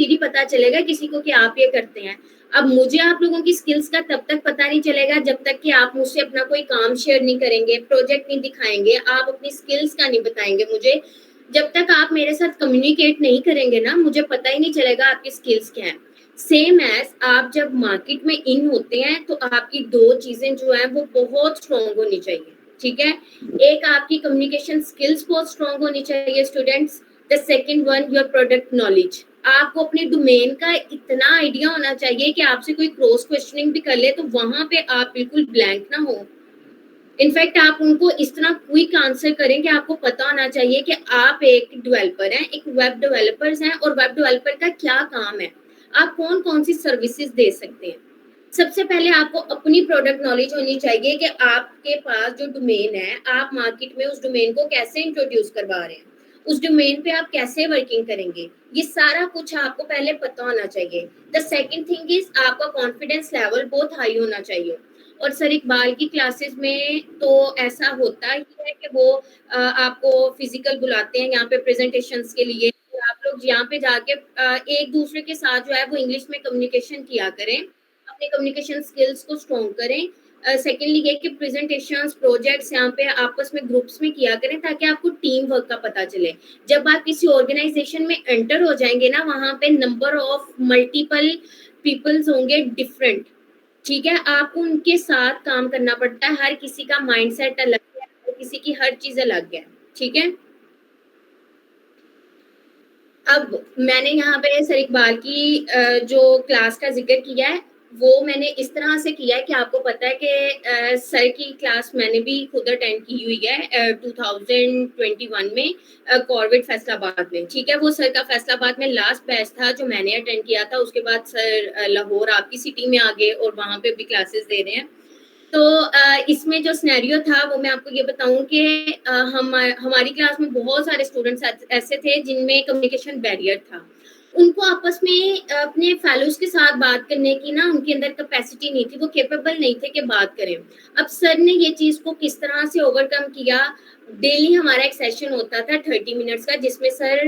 फिर ही पता चलेगा किसी को कि आप ये करते हैं। अब मुझे आप लोगों की स्किल्स का तब तक पता नहीं चलेगा जब तक कि आप मुझसे अपना कोई काम शेयर नहीं करेंगे, प्रोजेक्ट नहीं दिखाएँगे, आप अपनी स्किल्स का नहीं बताएँगे मुझे। जब तक आप मेरे साथ कम्युनिकेट नहीं करेंगे ना, मुझे पता ही नहीं चलेगा आपकी स्किल्स क्या हैं। सेम एज़ आप जब मार्केट में इन होते हैं, तो आपकी 2 चीज़ें जो हैं वो बहुत स्ट्रॉन्ग होनी चाहिए, ठीक है? एक आपकी कम्युनिकेशन स्किल्स बहुत स्ट्रॉन्ग होनी चाहिए students. The second one your product knowledge. आपको अपने डोमेन का इतना आइडिया होना चाहिए कि आपसे कोई क्रॉस क्वेश्चनिंग भी कर ले तो वहां पे आप बिल्कुल ब्लैंक ना हो। इनफैक्ट आप उनको इस तरह क्विक आंसर करें कि आपको पता होना चाहिए कि आप एक डेवलपर हैं, एक वेब डेवलपर्स हैं और वेब डेवलपर का क्या काम है, आप कौन कौन सी सर्विसेज दे सकते हैं। सबसे पहले आपको अपनी प्रोडक्ट नॉलेज होनी चाहिए कि आपके पास जो डोमेन है, आप मार्केट में उस डोमेन को कैसे इंट्रोड्यूस करवा रहे हैं, उस डोमेन पे आप कैसे वर्किंग करेंगे, ये सारा कुछ आपको पहले पता होना चाहिए। द सेकंड थिंग इज आपका कॉन्फिडेंस लेवल बहुत हाई होना चाहिए। और सर इकबाल की क्लासेस में तो ऐसा होता ही है कि वो आपको फिजिकल बुलाते हैं यहाँ पे प्रेजेंटेशंस के लिए। आप लोग यहाँ पे जाके एक दूसरे के साथ जो है वो इंग्लिश में कम्युनिकेशन किया करें, अपने कम्युनिकेशन स्किल्स को स्ट्रॉन्ग करें। सेकेंडली ये कि प्रेजेंटेशंस प्रोजेक्ट्स यहाँ पे आपस में ग्रुप्स में किया करें ताकि आपको टीम वर्क का पता चले। जब आप किसी ऑर्गेनाइजेशन में एंटर हो जाएंगे ना, वहां पे नंबर ऑफ मल्टीपल पीपल्स होंगे डिफरेंट, ठीक है? आपको उनके साथ काम करना पड़ता है, हर किसी का माइंडसेट अलग है, हर किसी की हर चीज अलग है, ठीक है? अब मैंने यहाँ पे सर इकबाल की जो क्लास का जिक्र किया है, वो मैंने इस तरह से किया है कि आपको पता है कि सर की क्लास मैंने भी खुद अटेंड की हुई है 2021 में कॉर्बेट फैसलाबाद में, ठीक है? वो सर का फैसलाबाद में लास्ट बैच था जो मैंने अटेंड किया था। उसके बाद सर लाहौर आपकी सिटी में आ गए और वहाँ पे भी क्लासेस दे रहे हैं। तो इसमें जो सिनेरियो था वो मैं आपको ये बताऊं कि हमारी क्लास में बहुत सारे स्टूडेंट्स ऐसे थे जिनमें कम्युनिकेशन बैरियर था। उनको आपस में अपने फेलोज के साथ बात करने की ना उनके अंदर कैपेसिटी नहीं थी, वो कैपेबल नहीं थे कि बात करें। अब सर ने ये चीज को किस तरह से ओवरकम किया। डेली हमारा एक सेशन होता था 30 मिनट्स का, जिसमें सर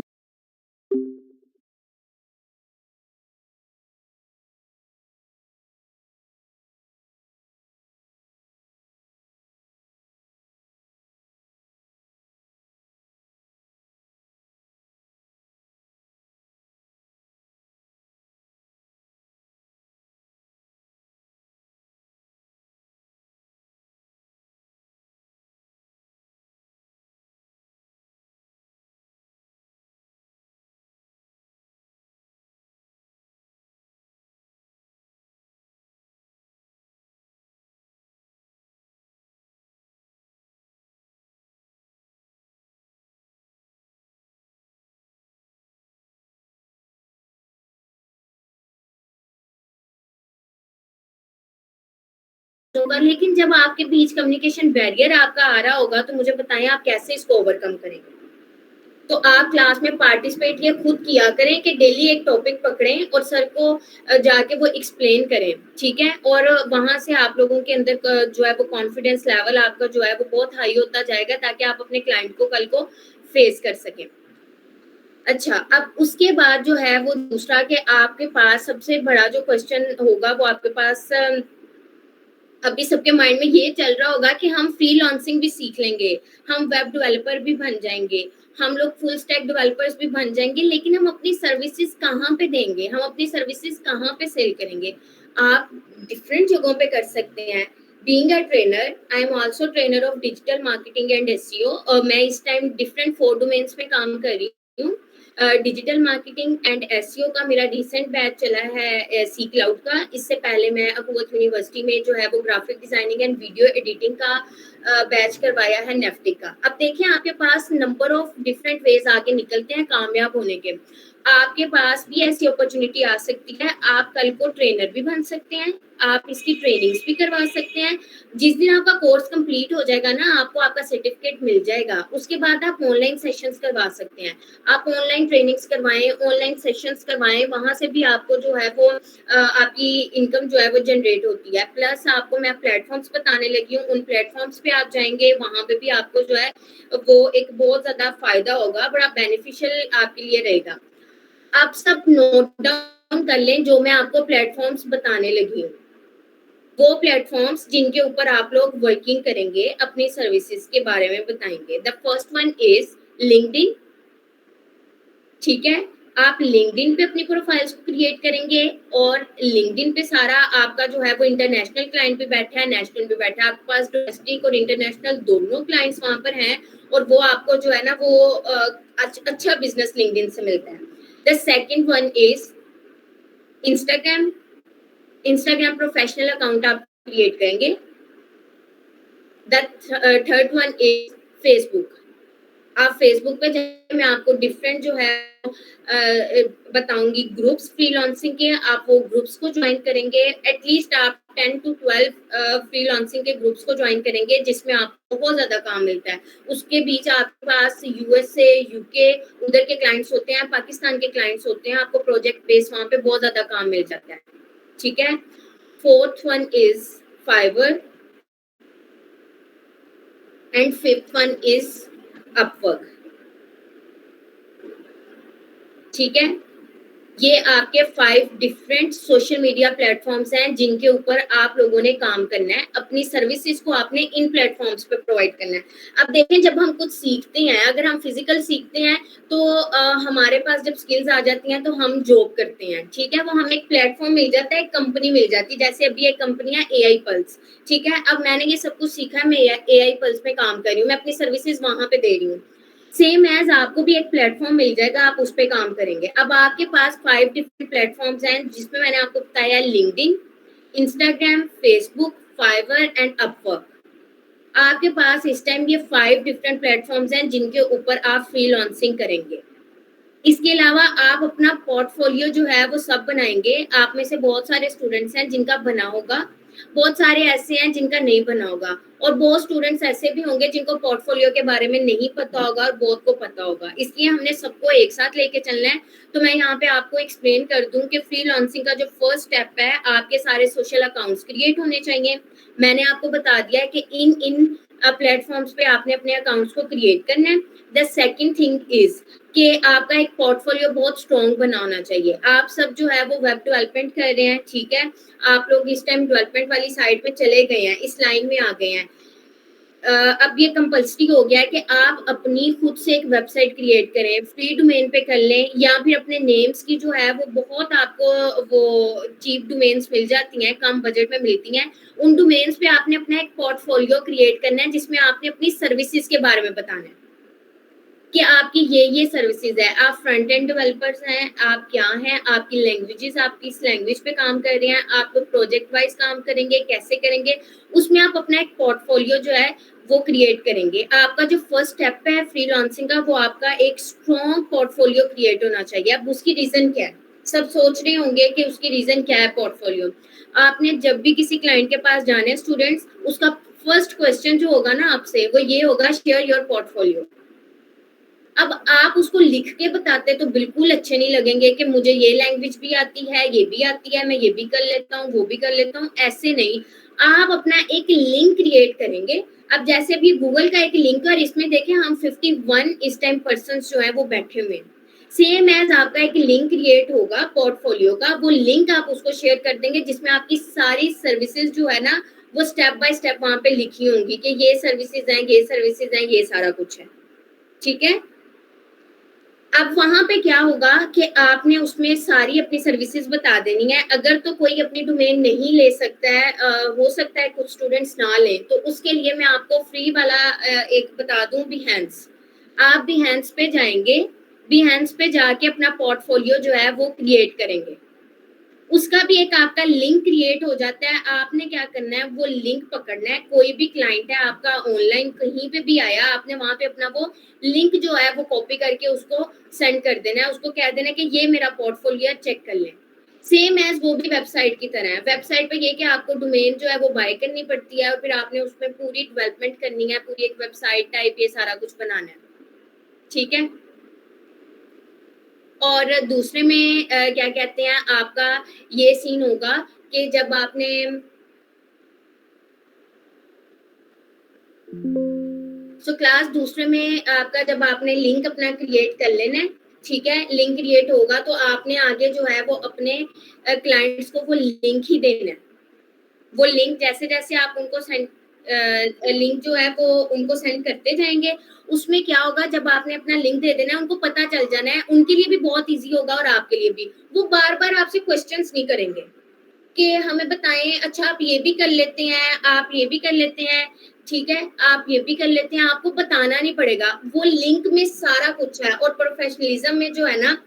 होगा, लेकिन जब आपके बीच कम्युनिकेशन बैरियर आपका आ रहा होगा तो मुझे बताएं आप कैसे इसको ओवरकम करेंगे। तो आप क्लास में पार्टिसिपेट ये खुद किया करें कि डेली एक टॉपिक पकड़ें और सर को जाके वो एक्सप्लेन करें, ठीक है? और वहां से आप लोगों के अंदर जो है वो कॉन्फिडेंस लेवल आपका जो है वो बहुत हाई होता जाएगा ताकि आप अपने क्लाइंट को कल को फेस कर सकें। अच्छा, अब उसके बाद जो है वो दूसरा कि आपके पास सबसे बड़ा जो क्वेश्चन होगा वो आपके पास अभी सबके माइंड में ये चल रहा होगा कि हम फ्रीलांसिंग भी सीख लेंगे, हम वेब डेवलपर भी बन जाएंगे, हम लोग फुल स्टैक डेवलपर्स भी बन जाएंगे, लेकिन हम अपनी सर्विसेज कहाँ पे देंगे, हम अपनी सर्विसेज कहाँ पे सेल करेंगे? आप डिफरेंट जगहों पे कर सकते हैं। Being a trainer, I am also trainer of digital marketing and SEO और मैं इस टाइम डिफरेंट 4 डोमेन्स में काम कर रही हूँ। डिजिटल मार्केटिंग एंड एसईओ का मेरा रिसेंट बैच चला है सी क्लाउड का। इससे पहले मैं अकूवत यूनिवर्सिटी में जो है वो graphic designing and video editing का बैच करवाया है नेफ्टिक का। अब देखिए आपके पास नंबर ऑफ डिफरेंट वेज आगे निकलते हैं कामयाब होने के। आपके पास भी ऐसी अपॉर्चुनिटी आ सकती है, आप कल को ट्रेनर भी बन सकते हैं, आप इसकी ट्रेनिंग्स भी करवा सकते हैं। जिस दिन आपका कोर्स कंप्लीट हो जाएगा ना, आपको आपका सर्टिफिकेट मिल जाएगा, उसके बाद आप ऑनलाइन सेशंस करवा सकते हैं। आप ऑनलाइन ट्रेनिंग्स करवाएं, ऑनलाइन सेशंस करवाएं, वहां से भी आपको जो है वो आपकी इनकम जो है वो जनरेट होती है। प्लस आपको मैं प्लेटफॉर्म्स बताने लगी हूँ, उन प्लेटफॉर्म्स पे आप जाएंगे, वहां पे भी आपको जो है वो एक बहुत ज्यादा फायदा होगा, बड़ा बेनिफिशियल आपके लिए रहेगा। आप सब नोट डाउन कर लें जो मैं आपको प्लेटफॉर्म्स बताने लगी हूँ। वो प्लेटफॉर्म्स जिनके ऊपर आप लोग वर्किंग करेंगे, अपनी सर्विसेज के बारे में बताएंगे। The first one is LinkedIn. ठीक है, आप लिंक्डइन पे अपनी प्रोफाइल्स को क्रिएट करेंगे और लिंक्डइन पे सारा आपका जो है वो इंटरनेशनल क्लाइंट भी बैठा है, नेशनल भी बैठा है। आपके पास डोमेस्टिक और इंटरनेशनल दोनों क्लाइंट्स वहां पर हैं और वो आपको जो है ना वो अच्छा बिजनेस लिंक्डइन से मिलता है। The second one is Instagram. Instagram professional account आप क्रिएट करेंगे। The third one is Facebook. आप फेसबुक पे जाए, मैं आपको डिफरेंट जो है बताऊंगी ग्रुप्स फ्रीलांसिंग के। आप वो ग्रुप्स को ज्वाइन करेंगे। एटलीस्ट आप 10 to 12 फ्रीलांसिंग के ग्रुप्स को ज्वाइन करेंगे जिसमें आपको बहुत ज्यादा काम मिलता है। उसके बीच आपके पास यूएसए, यूके उधर के क्लाइंट्स होते हैं, पाकिस्तान के क्लाइंट्स होते हैं। आपको प्रोजेक्ट बेस वहां पे बहुत ज्यादा काम मिल जाता है। ठीक है, fourth one is Fiverr and fifth one is Upwork. ठीक है, ये आपके 5 डिफरेंट सोशल मीडिया प्लेटफॉर्म्स हैं जिनके ऊपर आप लोगों ने काम करना है। अपनी सर्विसेज को आपने इन प्लेटफॉर्म्स पे प्रोवाइड करना है। अब देखें, जब हम कुछ सीखते हैं, अगर हम फिजिकल सीखते हैं तो हमारे पास जब स्किल्स आ जाती हैं तो हम जॉब करते हैं। ठीक है, वो हमें एक प्लेटफॉर्म मिल जाता है, एक कंपनी मिल जाती है। जैसे अभी एक कंपनी है AI पल्स। ठीक है, अब मैंने ये सब कुछ सीखा है, मैं AI पल्स में काम कर रही हूँ, मैं अपनी सर्विसेज वहां पे दे रही हूँ। सेम एज आपको भी एक प्लेटफॉर्म मिल जाएगा, आप उस पे काम करेंगे। अब आपके पास 5 डिफरेंट प्लेटफॉर्म्स हैं जिसमें मैंने आपको बताया LinkedIn, Instagram, Facebook, Fiverr and Upwork. आपके पास इस टाइम ये 5 डिफरेंट प्लेटफॉर्म्स हैं जिनके ऊपर आप फ्रीलांसिंग करेंगे। इसके अलावा आप अपना पोर्टफोलियो जो है वो सब बनाएंगे। आप में से बहुत सारे स्टूडेंट्स हैं जिनका बना होगा, बहुत सारे ऐसे हैं जिनका नहीं बना होगा, और बहुत स्टूडेंट्स ऐसे भी होंगे जिनको पोर्टफोलियो के बारे में नहीं पता होगा और बहुत को पता होगा। इसलिए हमने सबको एक साथ लेके चलना है। तो मैं यहाँ पे आपको एक्सप्लेन कर दूं कि फ्रीलांसिंग का जो फर्स्ट स्टेप है, आपके सारे सोशल अकाउंट्स क्रिएट होने चाहिए। मैंने आपको बता दिया है कि इन इन प्लेटफॉर्म्स पे आपने अपने अकाउंट्स को क्रिएट करना है। द सेकंड थिंग इज कि आपका एक पोर्टफोलियो बहुत स्ट्रॉन्ग बनाना चाहिए। आप सब जो है वो वेब डेवलपमेंट कर रहे हैं। ठीक है, आप लोग इस टाइम डेवलपमेंट वाली साइड में चले गए हैं, इस लाइन में आ गए हैं। अब ये कंपल्सरी हो गया है कि आप अपनी खुद से एक वेबसाइट क्रिएट करें, फ्री डोमेन पे कर लें, या फिर अपने नेम्स की जो है वो बहुत आपको वो चीप डोमेन्स मिल जाती हैं, कम बजट में मिलती हैं। उन डोमेन्स पे आपने अपना एक पोर्टफोलियो क्रिएट करना है जिसमें आपने अपनी सर्विसेज के बारे में बताना है कि आपकी ये सर्विसेज है। आप फ्रंट एंड डेवलपर्स हैं, आप क्या हैं, आपकी लैंग्वेजेस, आप किस लैंग्वेज पे काम कर रहे हैं, आप प्रोजेक्ट वाइज काम करेंगे, कैसे करेंगे, उसमें आप अपना एक पोर्टफोलियो जो है वो क्रिएट करेंगे। आपका जो फर्स्ट स्टेप है फ्रीलांसिंग का, वो आपका एक स्ट्रॉन्ग पोर्टफोलियो क्रिएट होना चाहिए। अब उसकी रीजन क्या है, सब सोच रहे होंगे कि उसकी रीजन क्या है पोर्टफोलियो। आपने जब भी किसी क्लाइंट के पास जाना है स्टूडेंट्स, उसका फर्स्ट क्वेश्चन जो होगा ना आपसे, वो ये होगा, शेयर योर पोर्टफोलियो। अब आप उसको लिख के बताते तो बिल्कुल अच्छे नहीं लगेंगे कि मुझे ये लैंग्वेज भी आती है, ये भी आती है, मैं ये भी कर लेता हूँ, वो भी कर लेता हूँ। ऐसे नहीं, आप अपना एक लिंक क्रिएट करेंगे। अब जैसे अभी गूगल का एक लिंक, और इसमें देखें हम 51 इस टाइम पर्सन जो है वो बैठे हुए हैं। सेम एज आपका एक लिंक क्रिएट होगा पोर्टफोलियो का, वो लिंक आप उसको शेयर कर देंगे जिसमें आपकी सारी सर्विसेज जो है ना वो स्टेप बाय स्टेप वहां पे लिखी होंगी कि ये सर्विसेज हैं, ये सर्विसेज हैं, ये सारा कुछ है। ठीक है, अब वहां पे क्या होगा कि आपने उसमें सारी अपनी सर्विसेज बता देनी है। अगर तो कोई अपनी डोमेन नहीं ले सकता है, हो सकता है कुछ स्टूडेंट्स ना लें, तो उसके लिए मैं आपको फ्री वाला एक बता दूं, बिहेंस। आप बिहेंस पे जाएंगे, बिहेंस पे जाके अपना पोर्टफोलियो जो है वो क्रिएट करेंगे। उसका भी एक आपका लिंक क्रिएट हो जाता है। आपने क्या करना है, वो लिंक पकड़ना है। कोई भी क्लाइंट है आपका ऑनलाइन कहीं पे भी आया, आपने वहां पे अपना वो लिंक जो है वो कॉपी करके उसको सेंड कर देना है। उसको कह देना है कि ये मेरा पोर्टफोलियो चेक कर लें। सेम एज वो भी वेबसाइट की तरह है। वेबसाइट पे ये कि आपको डोमेन जो है वो बाय करनी पड़ती है और फिर आपने उसमें पूरी डेवलपमेंट करनी है, पूरी एक वेबसाइट टाइप ये सारा कुछ बनाना है। ठीक है, और दूसरे में क्या कहते हैं, आपका ये सीन होगा कि जब आपने क्लास दूसरे में आपका जब आपने लिंक अपना क्रिएट कर लेना है, ठीक है, लिंक क्रिएट होगा तो आपने आगे जो है वो अपने क्लाइंट्स को वो लिंक ही देना है। वो लिंक जैसे-जैसे आप उनको लिंक जो है वो उनको सेंड करते जाएँगे, उसमें क्या होगा जब आपने अपना लिंक दे देना है, उनको पता चल जाना है, उनके लिए भी बहुत ईज़ी होगा और आपके लिए भी। वो बार-बार आपसे क्वेश्चन्स नहीं करेंगे कि हमें बताएँ, अच्छा आप ये भी कर लेते हैं, आप ये भी कर लेते हैं, ठीक है, आप ये भी कर लेते हैं, आपको बताना नहीं पड़ेगा। वो लिंक में सारा कुछ है और प्रोफेशनलिज़्म में जो है ना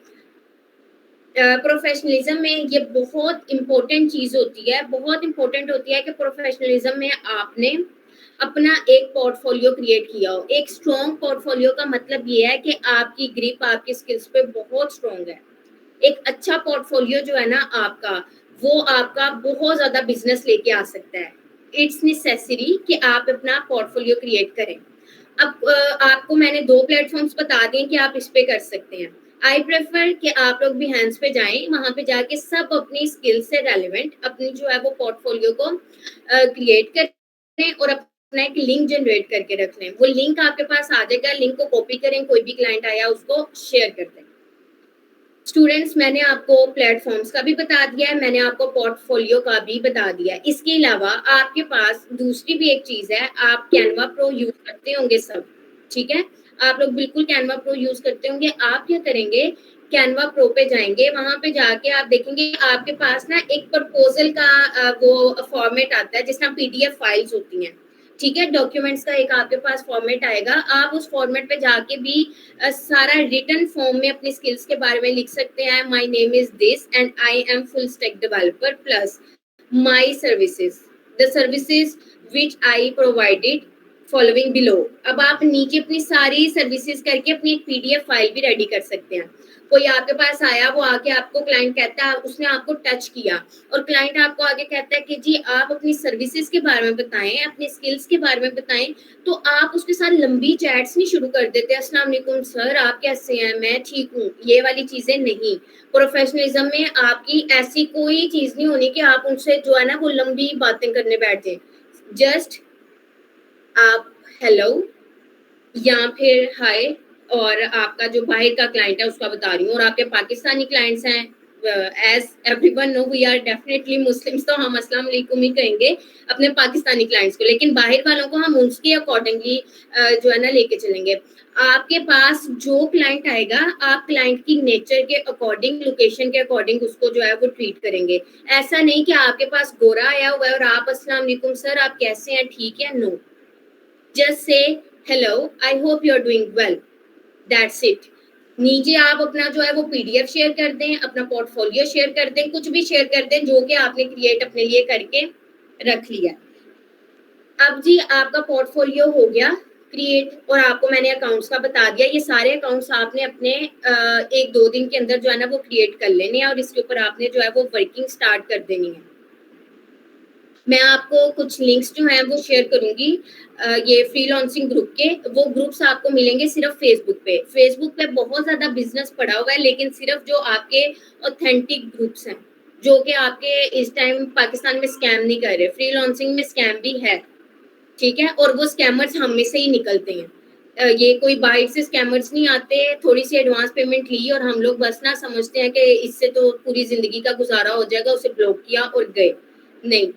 प्रोफेशनलिज्म में ये बहुत इम्पोर्टेंट चीज़ होती है, बहुत इम्पोर्टेंट होती है कि प्रोफेशनलिज्म में आपने अपना एक पोर्टफोलियो क्रिएट किया हो। एक स्ट्रॉन्ग पोर्टफोलियो का मतलब ये है कि आपकी ग्रिप आपकी स्किल्स पे बहुत स्ट्रॉन्ग है। एक अच्छा पोर्टफोलियो जो है ना आपका, वो आपका बहुत ज़्यादा बिज़नेस लेके आ सकता है। इट्स नेसेसरी कि आप अपना पोर्टफोलियो क्रिएट करें। अब आपको मैंने 2 प्लेटफ़ॉर्म्स बता दिए कि आप इस पे कर सकते हैं। आई प्रेफर कि आप लोग बिहेंस पे जाएँ, वहाँ पे जाके सब अपनी स्किल से रेलेवेंट अपनी जो है वो पोर्टफोलियो को क्रिएट करें और अपना एक लिंक जनरेट करके रख लें। वो लिंक आपके पास आ जाएगा, लिंक को कॉपी करें, कोई भी क्लाइंट आया उसको शेयर कर दें। स्टूडेंट्स मैंने आपको प्लेटफ़ॉर्म्स का भी बता दिया है, मैंने आपको पोर्टफोलियो का भी बता दिया है। इसके अलावा आपके पास दूसरी भी एक चीज़ है, आप कैनवा प्रो यूज़ करते होंगे सब, ठीक है? आप लोग बिल्कुल कैनवा प्रो यूज़ करते होंगे। आप क्या करेंगे, कैनवा प्रो पे जाएँगे, वहाँ पे जाके आप देखेंगे आपके पास ना एक प्रपोज़ल का वो फॉर्मेट आता है जिसमें पीडीएफ फाइल्स होती हैं, ठीक है? डॉक्यूमेंट्स का एक आपके पास फॉर्मेट आएगा, आप उस फॉर्मेट पे जाके भी सारा रिटन फॉर्म में अपनी स्किल्स के बारे में लिख सकते हैं। My name is this and I am full stack developer plus my services the services which I provided following below. अब आप नीचे अपनी सारी सर्विसेज करके अपनी एक पीडीएफ फाइल भी रेडी कर सकते हैं। कोई आपके पास आया, वो आके आपको क्लाइंट कहता है, उसने आपको टच किया और क्लाइंट आपको आगे कहता है कि जी आप अपनी सर्विसेज के बारे में बताएं, अपनी स्किल्स के बारे में बताएं, तो आप उसके साथ लंबी चैट्स नहीं शुरू कर देते, अस्सलाम वालेकुम सर आप कैसे हैं, मैं ठीक हूँ, ये वाली चीजें नहीं। प्रोफेशनलिज्म में आपकी ऐसी कोई चीज नहीं होनी कि आप उनसे जो है ना वो लंबी बातें करने बैठ जाए। जस्ट आप हेलो या फिर हाय, और आपका जो बाहर का क्लाइंट है उसका बता रही हूँ, और आपके पाकिस्तानी क्लाइंट्स हैं, as everyone know we are definitely Muslims, तो हम अस्सलाम वालेकुम ही कहेंगे अपने पाकिस्तानी क्लाइंट्स को, लेकिन बाहर वालों को हम उसके अकॉर्डिंगली जो है ना लेके चलेंगे। आपके पास जो क्लाइंट आएगा, आप क्लाइंट की नेचर के अकॉर्डिंग, लोकेशन के अकॉर्डिंग उसको जो है वो ट्रीट करेंगे। ऐसा नहीं कि आपके पास गोरा आया हुआ है और आप अस्सलाम वालेकुम सर आप कैसे हैं, ठीक है, no. Just say hello, I hope you are doing well, that's it. नीचे आप अपना जो है वो पीडीएफ शेयर कर दें, अपना पोर्टफोलियो शेयर कर दें, कुछ भी शेयर कर दें जो कि आपने क्रिएट अपने लिए करके रख लिया। अब जी आपका पोर्टफोलियो हो गया क्रिएट और आपको मैंने अकाउंट्स का बता दिया। ये सारे अकाउंट्स आपने अपने 1-2 दिन के अंदर जो है ना वो क्रिएट कर लेने हैं और इसके ऊपर आपने जो है वो वर्किंग स्टार्ट कर देनी है। मैं आपको कुछ लिंक्स जो हैं वो शेयर करूँगी ये फ्रीलांसिंग ग्रुप के। वो ग्रुप्स आपको मिलेंगे सिर्फ फेसबुक पे। फेसबुक पे बहुत ज़्यादा बिज़नेस पड़ा हुआ है, लेकिन सिर्फ जो आपके ऑथेंटिक ग्रुप्स हैं, जो कि आपके इस टाइम पाकिस्तान में स्कैम नहीं कर रहे। फ्रीलांसिंग में स्कैम भी है, ठीक है? और वो स्कैमर्स हम में से ही निकलते हैं। ये कोई बाहर से स्कैमर्स नहीं आते, थोड़ी-सी एडवांस पेमेंट ली और हम लोग बस ना समझते हैं कि इससे तो पूरी ज़िंदगी का गुज़ारा हो जाएगा, उसे ब्लॉक किया और गए। नहीं।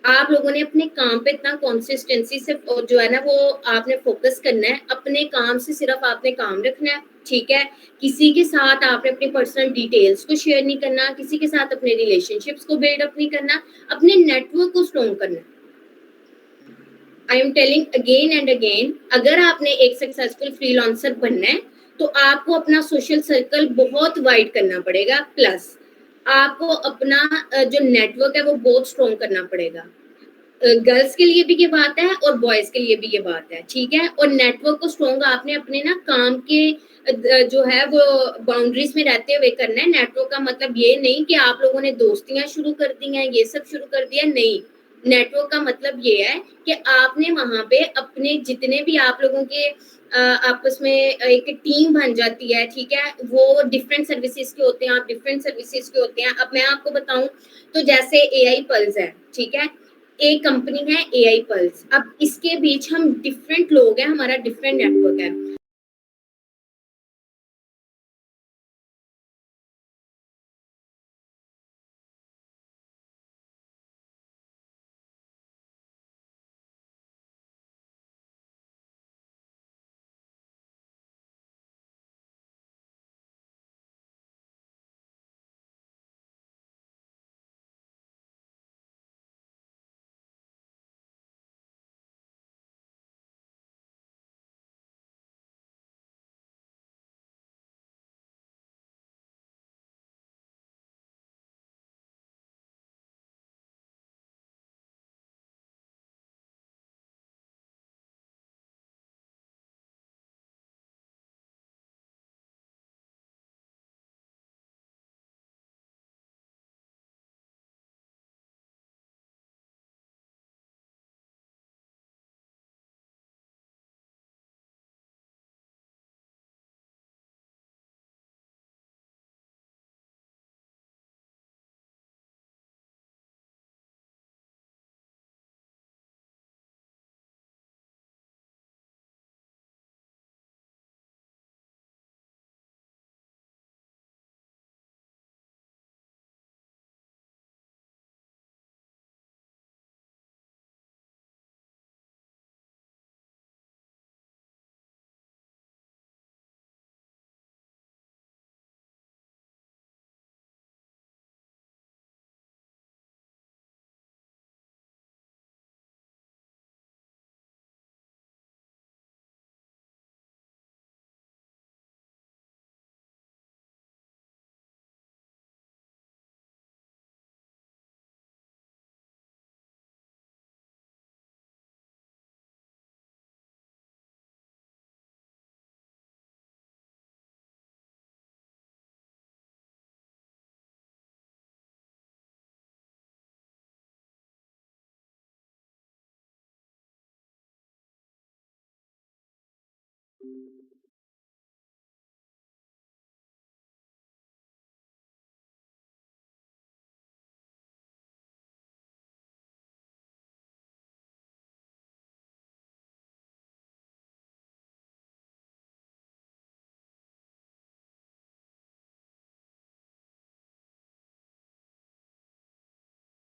आप लोगों ने अपने काम पे इतना कंसिस्टेंसी से और जो है ना वो आपने फोकस करना है, अपने काम से सिर्फ आपने काम रखना है, ठीक है? किसी के साथ आपने अपनी पर्सनल डिटेल्स को शेयर नहीं करना, किसी के साथ अपने रिलेशनशिप्स को बिल्ड अप नहीं करना, अपने नेटवर्क को स्ट्रॉन्ग करना है। I am telling again and again, अगर आपने एक सक्सेसफुल फ्रीलांसर बनना है, तो आपको अपना सोशल सर्कल बहुत वाइड करना पड़ेगा, प्लस आपको अपना जो नेटवर्क है वो बहुत स्ट्रॉन्ग करना पड़ेगा। गर्ल्स के लिए भी ये बात है और बॉयज के लिए भी ये बात है, ठीक है? और नेटवर्क को स्ट्रॉन्ग आपने अपने ना काम के जो है वो बाउंड्रीज में रहते हुए करना है। नेटवर्क का मतलब ये नहीं कि आप लोगों ने दोस्तियां शुरू कर दी हैं, ये सब शुरू कर दिया, नहीं। नेटवर्क का मतलब ये है कि आपने वहां पे अपने जितने भी आप लोगों के आपस में एक टीम बन जाती है, ठीक है? वो डिफरेंट सर्विसेज के होते हैं, आप डिफरेंट सर्विसेज के होते हैं। अब मैं आपको बताऊं तो जैसे एआई पल्स है, ठीक है? एक कंपनी है एआई पल्स। अब इसके बीच हम डिफरेंट लोग हैं, हमारा डिफरेंट नेटवर्क है।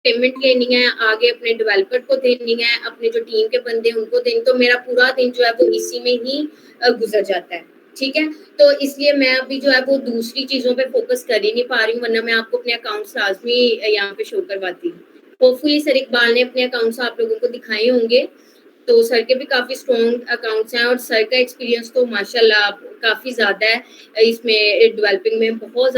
पेमेंट लेनी है, आगे अपने डेवलपर को देनी है, अपने जो टीम के बंदे हैं उनको देनी, तो मेरा पूरा दिन जो है वो इसी में ही गुज़र जाता है, ठीक है? तो इसलिए मैं अभी जो है वो दूसरी चीज़ों पे फ़ोकस कर ही नहीं पा रही हूँ, वरना मैं आपको अपने अकाउंट्स लाज़मी यहाँ पे शो करवाती। होपफुली सर इकबाल ने अपने अकाउंट्स आप लोगों को दिखाए होंगे, तो सर के भी काफ़ी स्ट्रॉन्ग अकाउंट्स हैं और सर का एक्सपीरियंस तो माशाल्लाह काफ़ी ज़्यादा है इसमें डेवलपिंग में बहुत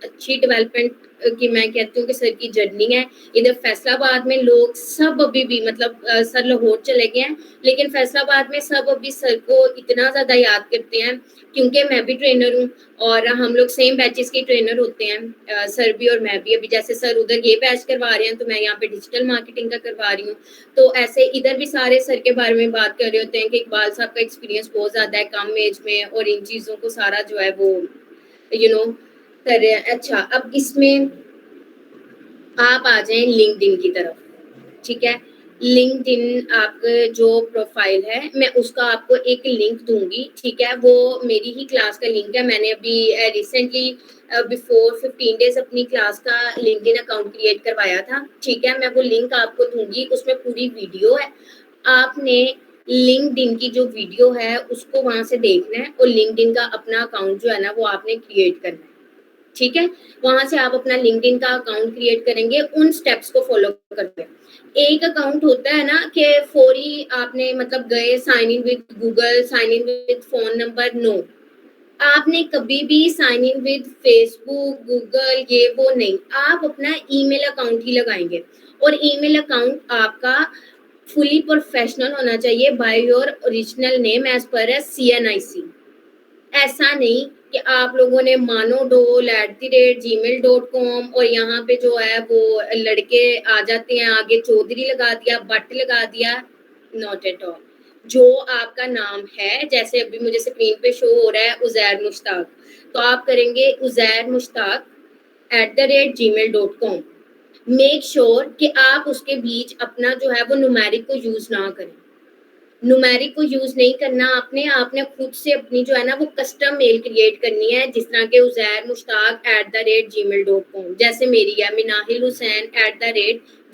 अच्छी डेवलपमेंट की मैं कहती हूँ कि सर की जर्नी है। इधर फैसलाबाद में लोग सब अभी भी मतलब सर लाहौर चले गए हैं, लेकिन फैसलाबाद में सब अभी सर को इतना ज़्यादा याद करते हैं क्योंकि मैं भी ट्रेनर हूँ और हम लोग सेम बैचेस के ट्रेनर होते हैं सर भी और मैं भी। अभी जैसे सर उधर ये बैच करवा रहे हैं, तो मैं यहाँ पे डिजिटल मार्केटिंग का करवा रही हूँ। तो ऐसे इधर भी सारे सर के बारे में बात कर रहे होते हैं कि इकबाल साहब का एक्सपीरियंस बहुत ज़्यादा है कम एज में और इन चीज़ों को सारा जो है वो कर रहे हैं। अच्छा, अब इसमें आप आ जाएँ लिंक्डइन की तरफ, ठीक है? लिंक्डइन आपका जो प्रोफ़ाइल है, मैं उसका आपको एक लिंक दूँगी, ठीक है? वो मेरी ही क्लास का लिंक है, मैंने अभी रिसेंटली बिफ़ोर 15 डेज़ अपनी क्लास का लिंक्डइन अकाउंट क्रिएट करवाया था, ठीक है? मैं वो लिंक आपको दूँगी, उसमें पूरी वीडियो है। आपने लिंक्डइन की जो वीडियो है, उसको वहाँ से देखना है और लिंक्डइन का अपना अकाउंट जो है ना, वो आपने क्रिएट करना है। ठीक है? वहाँ से आप अपना लिंक्डइन का अकाउंट क्रिएट करेंगे, उन स्टेप्स को फ़ॉलो करके। एक अकाउंट होता है ना कि फौरी आपने मतलब गए sign in with Google, sign in with phone number, no. आपने कभी भी sign in with Facebook, Google ये वो नहीं। आप अपना ईमेल अकाउंट ही लगाएँगे और ईमेल अकाउंट आपका फुली प्रोफेशनल होना चाहिए by your original name as per CNIC. ऐसा नहीं कि आप लोगों ने manodol@gmail.com और यहाँ पे जो है वो लड़के आ जाते हैं, आगे चौधरी लगा दिया, भट्ट लगा दिया, नॉट एट ऑल। जो आपका नाम है, जैसे अभी मुझे स्क्रीन पे शो हो रहा है उज़ैर मुश्ताक, तो आप करेंगे Uzair Mushtaq @gmail.com। Make sure कि आप उसके बीच अपना जो है वो न्यूमेरिक को यूज़ ना करें। न्यूमेरिक को यूज़ नहीं करना आपने खुद से अपनी जो है ना वो कस्टम मेल क्रिएट करनी है, जिस तरह के उज़ैर मुश्ताक @gmail.com जैसे मेरी है Minahil Hussain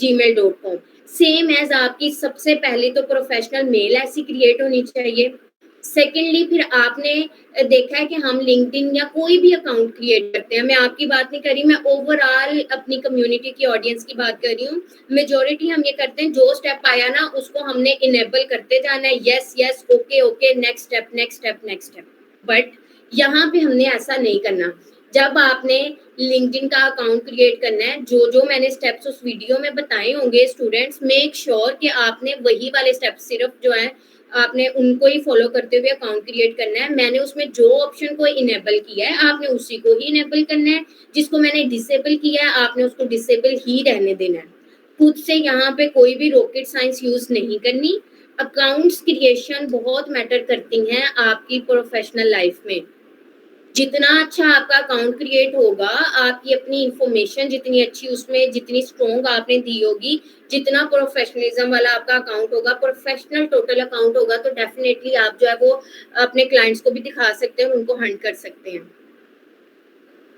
@gmail.com। Same as आपकी सबसे पहले तो प्रोफेशनल मेल ऐसी क्रिएट होनी चाहिए। सेकेंडली फिर आपने देखा है कि हम लिंक्डइन या कोई भी अकाउंट क्रिएट करते हैं, मैं आपकी बात नहीं कर रही, मैं ओवरऑल अपनी कम्युनिटी की ऑडियंस की बात कर रही हूँ। मेजॉरिटी हम ये करते हैं, जो स्टेप आया ना उसको हमने इनेबल करते जाना है, yes yes, okay okay, next step next step next step. But यहाँ पे हमने ऐसा नहीं करना। जब आपने लिंक्डइन का अकाउंट क्रिएट करना है, जो मैंने स्टेप्स उस वीडियो में बताए होंगे स्टूडेंट्स, मेक श्योर कि आपने वही वाले स्टेप्स सिर्फ जो है आपने उनको ही फॉलो करते हुए अकाउंट क्रिएट करना है। मैंने उसमें जो ऑप्शन को इनेबल किया है, आपने उसी को ही इनेबल करना है। जिसको मैंने डिसेबल किया है, आपने उसको डिसेबल ही रहने देना है। खुद से यहाँ पे कोई भी रॉकेट साइंस यूज़ नहीं करनी। अकाउंट्स क्रिएशन बहुत मैटर करती हैं आपकी प्रोफेशनल लाइफ में। जितना अच्छा आपका अकाउंट क्रिएट होगा, आपकी अपनी इन्फॉर्मेशन जितनी अच्छी उसमें जितनी स्ट्रॉन्ग आपने दी होगी, जितना प्रोफेशनलिज्म वाला आपका अकाउंट होगा, प्रोफेशनल टोटल अकाउंट होगा, तो डेफिनेटली आप जो है वो अपने क्लाइंट्स को भी दिखा सकते हैं, उनको हंट कर सकते हैं।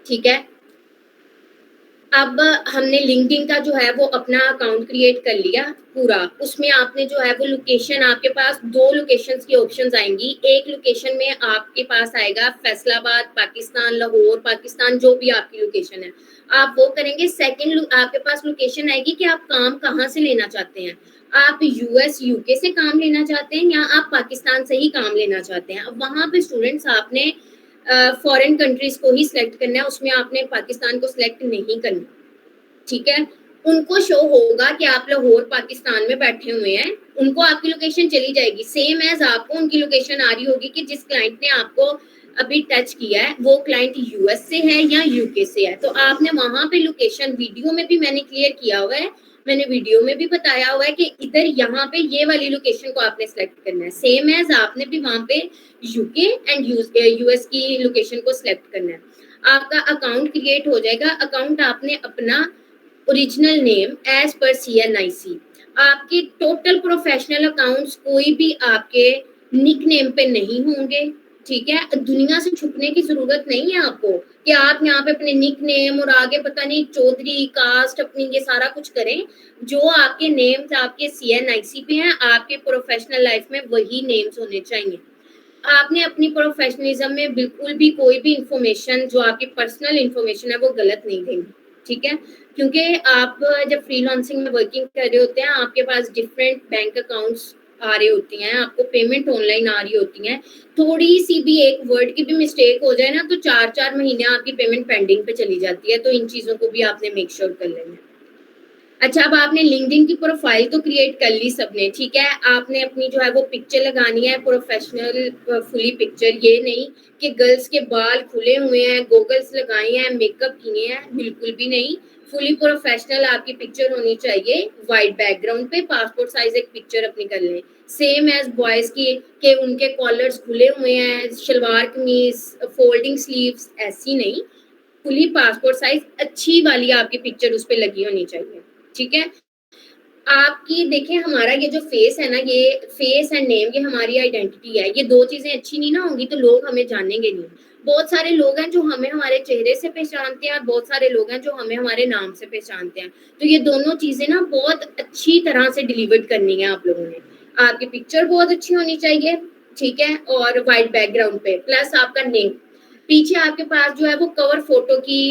ठीक है? अब हमने लिंक्डइन का जो है वो अपना अकाउंट क्रिएट कर लिया पूरा। उसमें आपने जो है वो लोकेशन, आपके पास 2 लोकेशंस की ऑप्शंस आएँगी। एक लोकेशन में आपके पास आएगा फैसलाबाद पाकिस्तान, लाहौर पाकिस्तान, जो भी आपकी लोकेशन है, आप वो करेंगे। सेकंड आपके पास लोकेशन आएगी कि आप काम कहाँ से लेना चाहते हैं। आप यूएस, यूके से काम लेना चाहते हैं या आप पाकिस्तान से ही काम लेना चाहते हैं। अब वहाँ पे स्टूडेंट्स आपने फॉरेन कंट्रीज़ को ही सिलेक्ट करना है, उसमें आपने पाकिस्तान को सिलेक्ट नहीं करना, ठीक है? उनको शो होगा कि आप लाहौर पाकिस्तान में बैठे हुए हैं, उनको आपकी लोकेशन चली जाएगी, सेम एज़ आपको उनकी लोकेशन आ रही होगी कि जिस क्लाइंट ने आपको अभी टच किया है, वो क्लाइंट यूएस से है या यूके से है। तो आपने वहाँ पे लोकेशन वीडियो में भी मैंने क्लियर किया हुआ है, मैंने वीडियो में भी बताया हुआ है कि इधर यहाँ पे ये वाली लोकेशन को आपने सेलेक्ट करना है, सेम एज आपने भी वहां पे यूके एंड यूएस की लोकेशन को सिलेक्ट करना है। आपका अकाउंट क्रिएट हो जाएगा। अकाउंट आपने अपना original name as per CNIC, आपके टोटल प्रोफेशनल अकाउंट्स कोई भी आपके निक नेम पे नहीं होंगे, ठीक है। दुनिया से छुपने की जरूरत नहीं है आपको कि आप यहाँ पे अपने निक नेम और आगे पता नहीं चौधरी कास्ट अपनी ये सारा कुछ करें। जो आपके नेम्स आपके CNIC पे हैं, आपके प्रोफेशनल लाइफ में वही नेम्स होने चाहिए। आपने अपनी प्रोफेशनलिज्म में बिल्कुल भी कोई भी इंफॉर्मेशन जो आपकी पर्सनल इंफॉर्मेशन है वो गलत नहीं देंगे, ठीक है। क्योंकि आप जब फ्रीलांसिंग में वर्किंग कर रहे होते हैं, आपके पास डिफरेंट बैंक अकाउंट्स आ रही होती हैं, आपको पेमेंट ऑनलाइन आ रही होती हैं। थोड़ी सी भी एक वर्ड की भी मिस्टेक हो जाए ना तो 4-4 महीने आपकी पेमेंट पेंडिंग पे चली जाती है। तो इन चीजों को भी आपने मेक श्योर कर लेना है। अच्छा, अब आपने लिंक्डइन की प्रोफाइल तो क्रिएट कर ली सबने, ठीक है। आपने अपनी जो है वो पिक्चर लगानी है प्रोफेशनल फुली पिक्चर, ये नहीं कि गर्ल्स के बाल खुले हुए हैं, गोगल्स लगाए हैं, मेकअप किए हैं, बिल्कुल भी नहीं। फुली प्रोफेशनल आपकी पिक्चर होनी चाहिए, वाइट बैकग्राउंड पे पासपोर्ट साइज एक पिक्चर अपनी कर लें, सेम एज बॉयज की के उनके कॉलर्स खुले हुए हैं, शलवार कमीज फोल्डिंग स्लीव्स, ऐसी नहीं, फुली पासपोर्ट साइज अच्छी वाली आपकी पिक्चर उस पर लगी होनी चाहिए, ठीक है। आपकी देखिए, हमारा ये जो फेस है ना, ये फेस एंड नेम, ये हमारी आइडेंटिटी है। ये दो चीजें अच्छी नहीं ना होंगी तो लोग हमें जानेंगे नहीं। बहुत सारे लोग हैं जो हमें हमारे चेहरे से पहचानते हैं और बहुत सारे लोग हैं जो हमें हमारे नाम से पहचानते हैं। तो ये दोनों चीजें ना बहुत अच्छी तरह से डिलीवर करनी है आप लोगों ने। आपकी पिक्चर बहुत अच्छी होनी चाहिए, ठीक है, और व्हाइट बैकग्राउंड पे प्लस आपका नेम। पीछे आपके पास जो है वो कवर फोटो की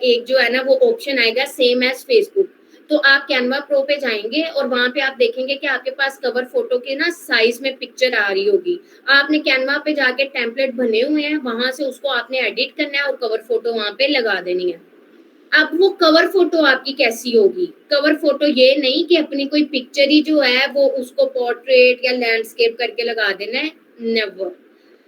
एक जो है ना वो ऑप्शन आएगा, सेम एज फेसबुक। तो आप कैनवा प्रो पे जाएंगे और वहां पे आप देखेंगे कि आपके पास कवर फोटो के ना साइज में पिक्चर आ रही होगी। आपने कैनवा पे जाके टेम्पलेट बने हुए हैं, वहां से उसको आपने एडिट करना है और कवर फोटो वहां पे लगा देनी है। अब वो कवर फोटो आपकी कैसी होगी? कवर फोटो ये नहीं कि अपनी कोई पिक्चर ही जो है वो उसको पोर्ट्रेट या लैंडस्केप करके लगा देना है, नेवर।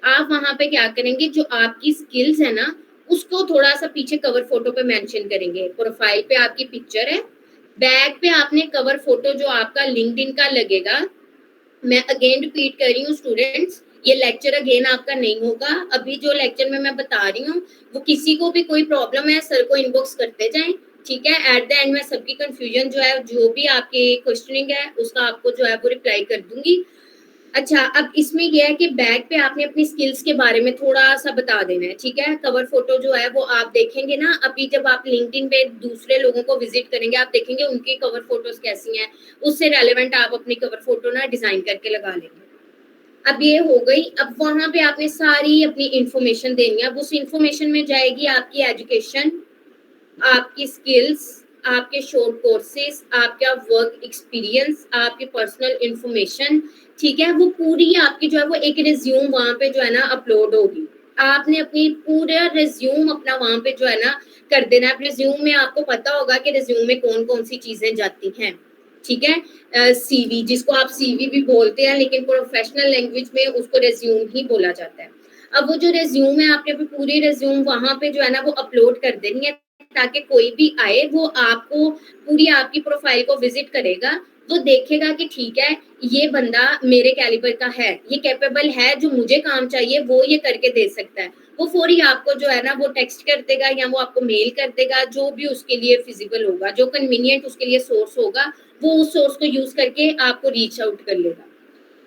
आप वहां पे क्या करेंगे, जो आपकी स्किल्स है ना उसको थोड़ा सा पीछे कवर फोटो पे मेंशन करेंगे। प्रोफाइल पे आपकी पिक्चर है, बैक पे आपने कवर फोटो जो आपका लिंक्डइन का लगेगा। मैं अगेन रिपीट कर रही हूँ स्टूडेंट्स, ये लेक्चर अगेन आपका नहीं होगा। अभी जो लेक्चर में मैं बता रही हूँ वो किसी को भी कोई प्रॉब्लम है सर को इनबॉक्स करते जाएं, ठीक है। एट द एंड में सबकी कंफ्यूजन जो है, जो भी आपकी क्वेश्चनिंग है उसका आपको जो है वो रिप्लाई कर दूंगी। अच्छा, अब इसमें यह है कि बैक पे आपने अपनी स्किल्स के बारे में थोड़ा सा बता देना है, ठीक है। कवर फोटो जो है वो आप देखेंगे ना, अभी जब आप लिंक्डइन पे दूसरे लोगों को विजिट करेंगे आप देखेंगे उनकी कवर फोटोज कैसी हैं, उससे रेलेवेंट आप अपनी कवर फोटो ना डिजाइन करके लगा लेंगे। अब ये हो गई। अब वहां पे आपने सारी अपनी इंफॉर्मेशन देनी है। अब उस इंफॉर्मेशन में जाएगी आपकी एजुकेशन, आपकी स्किल्स, आपके शॉर्ट कोर्सेज, आपका वर्क एक्सपीरियंस, आपकी पर्सनल इंफॉर्मेशन, ठीक है। वो पूरी आपकी जो है वो एक रिज्यूम वहां पे जो है ना अपलोड होगी। आपने अपनी पूरा रिज्यूम अपना वहां पे जो है ना कर देना है। रिज्यूम में आपको पता होगा कि रिज्यूम में कौन कौन सी चीजें जाती हैं, ठीक है। CV, जिसको आप CV भी बोलते हैं लेकिन प्रोफेशनल लैंग्वेज में उसको रिज्यूम ही बोला जाता है। अब वो जो रिज्यूम है आपने पूरी रिज्यूम वहां पे जो है ना वो अपलोड कर देनी है, ताकि कोई भी आए वो आपको पूरी आपकी प्रोफाइल को विजिट करेगा, वो देखेगा कि ठीक है ये बंदा मेरे कैलिबर का है, ये कैपेबल है, जो मुझे काम चाहिए वो ये करके दे सकता है। वो फौरी आपको जो है ना वो टेक्स्ट कर देगा या वो आपको मेल कर देगा, जो भी उसके लिए फिजिबल होगा, जो कन्वीनियंट उसके लिए सोर्स होगा, वो उस सोर्स को यूज करके आपको रीच आउट कर लेगा।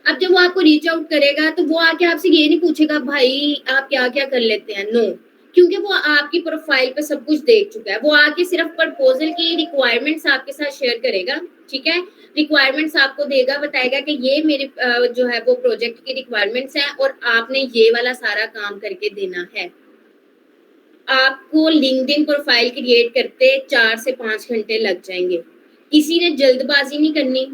अब जब वो आपको रीच आउट करेगा तो वो आके आपसे ये नहीं पूछेगा भाई आप क्या क्या कर लेते हैं, नो, क्योंकि वो आपकी प्रोफाइल पे सब कुछ देख चुका है। वो आके सिर्फ प्रपोजल की रिक्वायरमेंट्स आपके साथ शेयर करेगा, ठीक है। रिक्वायरमेंट्स आपको देगा, बताएगा कि ये मेरी जो है वो प्रोजेक्ट की रिक्वायरमेंट्स हैं और आपने ये वाला सारा काम करके देना है। आपको लिंक्डइन प्रोफाइल क्रिएट करते 4 से 5 घंटे लग जाएंगे। किसी ने जल्दबाजी नहीं करनी।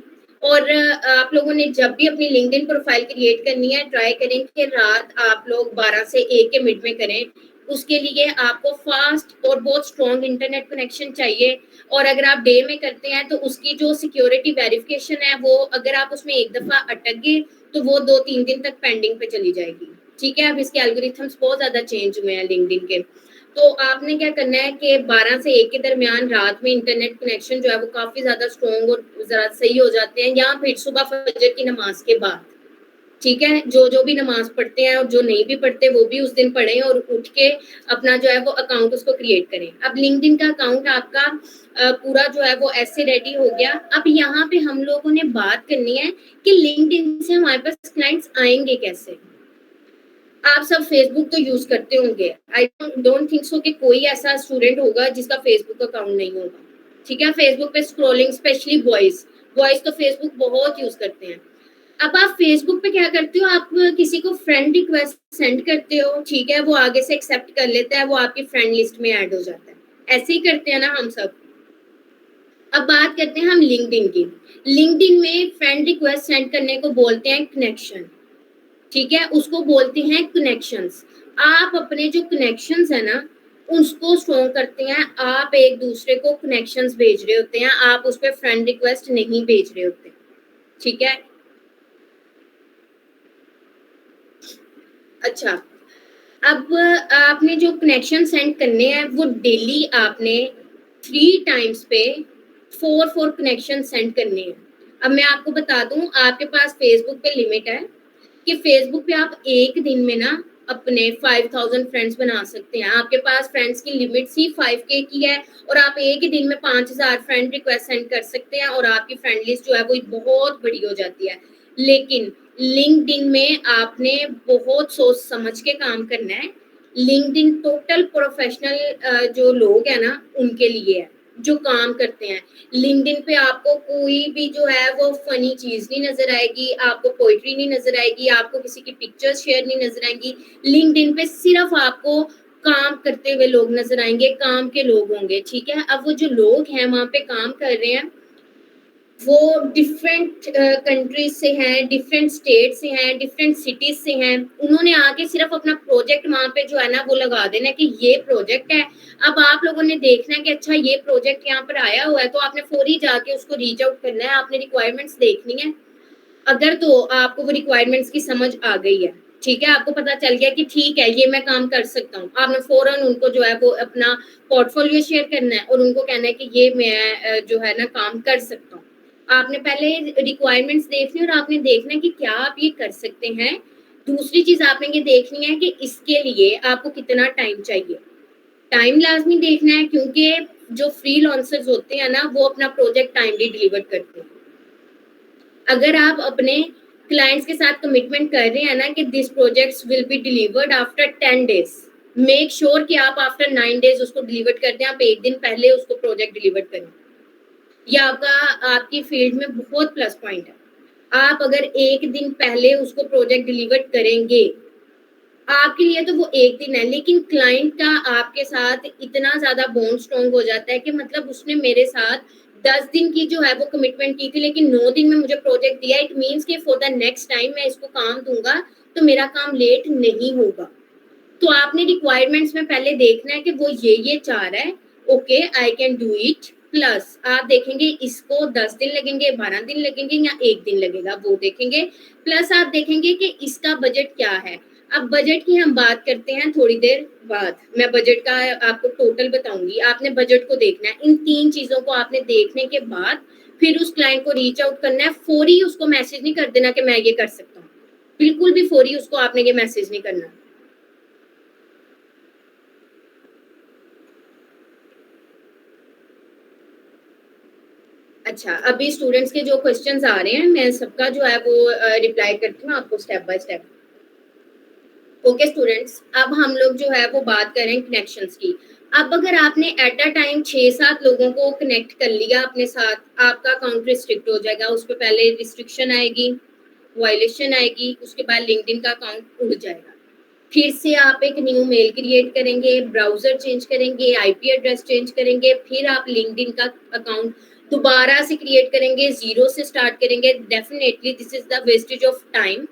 और आप लोगों ने जब भी अपनी लिंक्डइन प्रोफाइल क्रिएट करनी है, ट्राई करें कि रात आप लोग 12 से 1 के मिड में करें। उसके लिए आपको फास्ट और बहुत स्ट्रॉन्ग इंटरनेट कनेक्शन चाहिए। और अगर आप डे में करते हैं तो उसकी जो सिक्योरिटी वेरिफिकेशन है वो अगर आप उसमें एक दफा अटक गए तो वो 2-3 दिन तक पेंडिंग पे चली जाएगी, ठीक है। अब इसके एल्गोरिथम्स बहुत ज्यादा चेंज हुए हैं लिंक्डइन के। तो आपने क्या करना है कि 12 से 1 के दरमियान रात में इंटरनेट कनेक्शन जो है वो काफ़ी ज़्यादा स्ट्रॉन्ग और ज़रा सही हो जाते हैं, या फिर सुबह फजर की नमाज़ के बाद। ठीक है? जो भी नमाज़ पढ़ते हैं और जो नहीं भी पढ़ते वो भी उस दिन पढ़ें और उठ के अपना जो है वो अकाउंट उसको क्रिएट करें। अब लिंक्डइन का अकाउंट आपका पूरा जो है वो ऐसे रेडी हो गया। अब यहाँ पे हम लोगों ने बात करनी है कि लिंक्डइन से हमारे पास क्लाइंट्स आएँगे कैसे? आप सब फेसबुक तो यूज़ करते होंगे। आई डोंट थिंक सो कि कोई ऐसा स्टूडेंट होगा जिसका फेसबुक अकाउंट नहीं होगा। ठीक है? फेसबुक पे स्क्रॉलिंग स्पेशली बॉयज़, बॉयज़ तो फेसबुक बहुत यूज़ करते हैं। अब आप फेसबुक पे क्या करते हो, आप किसी को फ्रेंड रिक्वेस्ट सेंड करते हो, ठीक है? वो आगे से एक्सेप्ट कर लेता है, वो आपकी फ्रेंड लिस्ट में ऐड हो जाता है। ऐसे ही करते हैं ना हम सब। अब बात करते हैं हम लिंक्डइन की। लिंक्डइन में फ्रेंड रिक्वेस्ट सेंड करने को बोलते हैं कनेक्शन। ठीक है? उसको बोलते हैं कनेक्शंस। आप अपने जो कनेक्शंस है ना, उसको स्ट्रॉन्ग करते हैं। आप एक-दूसरे को कनेक्शंस भेज रहे होते हैं, आप उस पे फ्रेंड रिक्वेस्ट नहीं भेज रहे होते। ठीक है? अच्छा, अब आपने जो कनेक्शन सेंड करने हैं, वो डेली आपने 3 टाइम्स पे 4-4 कनेक्शन सेंड करने हैं। अब मैं आपको बता दूँ, आपके पास फेसबुक पे लिमिट है कि फेसबुक पे आप एक दिन में ना अपने 5000 फ्रेंड्स बना सकते हैं। आपके पास फ्रेंड्स की लिमिट ही 5K की है और आप एक ही दिन में 5000 फ्रेंड रिक्वेस्ट सेंड कर सकते हैं और आपकी फ्रेंड लिस्ट जो है वो बहुत बड़ी हो जाती है। लेकिन लिंक्डइन में आपने बहुत सोच समझ के काम करना है। लिंक्डइन टोटल प्रोफेशनल जो लोग हैं ना, उनके लिए है, जो काम करते हैं। लिंक्डइन पे आपको कोई भी जो है वो फनी चीज़ नहीं नज़र आएगी, आपको पोएट्री नहीं नज़र आएगी, आपको किसी की पिक्चर्स शेयर नहीं नज़र आएँगी। लिंक्डइन पे सिर्फ़ आपको काम करते हुए लोग नज़र आएँगे, काम के लोग होंगे, ठीक है? अब वो जो लोग हैं वहाँ पे काम कर रहे हैं, वो डिफरेंट कंट्रीज से हैं, डिफरेंट स्टेट से हैं, डिफरेंट सिटीज से हैं। उन्होंने आके सिर्फ अपना प्रोजेक्ट वहाँ पे जो है ना वो लगा देना है कि ये प्रोजेक्ट है। अब आप लोगों ने देखना है कि अच्छा ये प्रोजेक्ट यहाँ पर आया हुआ है, तो आपने फौरी जाके उसको रीच आउट करना है, आपने रिक्वायरमेंट्स देखनी है। अगर तो आपको वो रिक्वायरमेंट्स की समझ आ गई है, ठीक है, आपको पता चल गया कि ठीक है ये मैं काम कर सकता हूँ, आपने फौरन उनको जो है वो अपना पोर्टफोलियो शेयर करना है और उनको कहना है कि ये मैं जो है ना काम कर सकता हूँ। आपने पहले रिक्वायरमेंट्स देखनी है और आपने देखना है कि क्या आप ये कर सकते हैं। दूसरी चीज़ आपने ये देखनी है कि इसके लिए आपको कितना टाइम चाहिए। टाइम लाज़मी देखना है क्योंकि जो फ्रीलांसर्स होते हैं ना, वो अपना प्रोजेक्ट टाइमली डिलीवर करते हैं। अगर आप अपने क्लाइंट्स के साथ कमिटमेंट कर रहे हैं ना कि this projects will be delivered after 10 days, make sure कि आप आफ्टर 9 डेज़ उसको डिलीवर कर दें, आप 1 दिन पहले उसको प्रोजेक्ट डिलीवर करें। ये आपका आपकी फील्ड में बहुत प्लस पॉइंट है। आप अगर 1 दिन पहले उसको प्रोजेक्ट डिलीवर करेंगे, आपके लिए तो वो 1 दिन है, लेकिन क्लाइंट का आपके साथ इतना ज़्यादा बॉन्ड स्ट्रॉन्ग हो जाता है कि मतलब उसने मेरे साथ 10 दिन की जो है वो कमिटमेंट की थी, लेकिन 9 दिन में मुझे प्रोजेक्ट दिया। इट मीन्स कि फॉर द नेक्स्ट टाइम मैं इसको काम दूँगा, तो मेरा काम लेट नहीं होगा। तो आपने रिक्वायरमेंट्स में पहले देखना है कि वो ये चाह रहा है, okay I can do it. Plus आप देखेंगे इसको 10 दिन लगेंगे, 12 दिन लगेंगे या 1 दिन लगेगा, वो देखेंगे। प्लस आप देखेंगे कि इसका बजट क्या है। अब बजट की हम बात करते हैं थोड़ी देर बाद। मैं बजट का आपको टोटल बताऊँगी, आपने बजट को देखना है। इन 3 चीज़ों को आपने देखने के बाद फिर उस क्लाइंट को रीच आउट करना है। फ़ौरी उसको मैसेज नहीं कर देना कि मैं ये कर सकता हूँ। बिल्कुल भी फ़ौरी उसको आपने ये मैसेज नहीं करना। अच्छा, अभी स्टूडेंट्स के जो क्वेश्चंस आ रहे हैं, मैं सबका जो है वो रिप्लाई करती हूँ आपको step by step. Okay students, अब हम लोग जो है वो बात करें कनेक्शंस की। अब अगर आपने एट अ टाइम 6-7 लोगों को कनेक्ट कर लिया अपने साथ, आपका अकाउंट रिस्ट्रिक्ट हो जाएगा। उस पे पहले रिस्ट्रिक्शन आएगी, वायलेशन आएगी, उसके बाद लिंक्डइन का अकाउंट उड़ जाएगा। फिर से आप एक न्यू मेल क्रिएट करेंगे, ब्राउज़र चेंज करेंगे, आईपी एड्रेस चेंज करेंगे, फिर आप लिंक्डइन का अकाउंट दोबारा से क्रिएट करेंगे, ज़ीरो से स्टार्ट करेंगे। Definitely this is the wastage of time.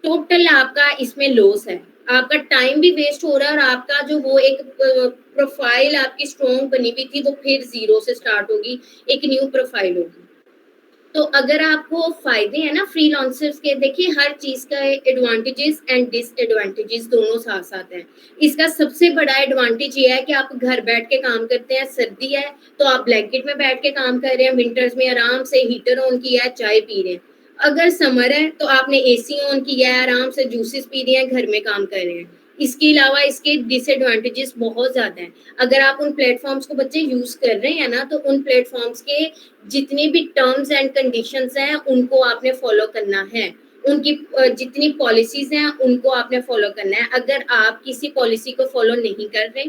Total आपका इसमें लॉस है। आपका टाइम भी वेस्ट हो रहा है और आपका जो वो एक प्रोफ़ाइल आपकी स्ट्रॉन्ग बनी हुई थी, वो फिर ज़ीरो से स्टार्ट होगी, एक न्यू प्रोफ़ाइल होगी। तो अगर आपको फ़ायदे हैं ना फ्रीलांसर्स के, देखिए हर चीज़ का एडवांटेजेस एंड डिसएडवांटेजेस दोनों साथ-साथ हैं। इसका सबसे बड़ा एडवांटेज ये है कि आप घर बैठ के काम करते हैं, सर्दी है तो आप ब्लैंकेट में बैठ के काम कर रहे हैं, विंटर्स में आराम से हीटर ऑन किया है, चाय पी रहे हैं। अगर समर है तो आपने एसी ऑन किया है, आराम से जूसेस पी रहे हैं, घर में काम कर रहे हैं। इसके अलावा इसके डिसएडवांटेजेस बहुत ज़्यादा हैं। अगर आप उन प्लेटफ़ॉर्म्स को बच्चे यूज़ कर रहे हैं ना, तो उन प्लेटफ़ॉर्म्स के जितने भी टर्म्स एंड कंडीशंस हैं, उनको आपने फ़ॉलो करना है। उनकी जितनी पॉलिसीज़ हैं, उनको आपने फ़ॉलो करना है। अगर आप किसी पॉलिसी को फ़ॉलो नहीं कर रहे,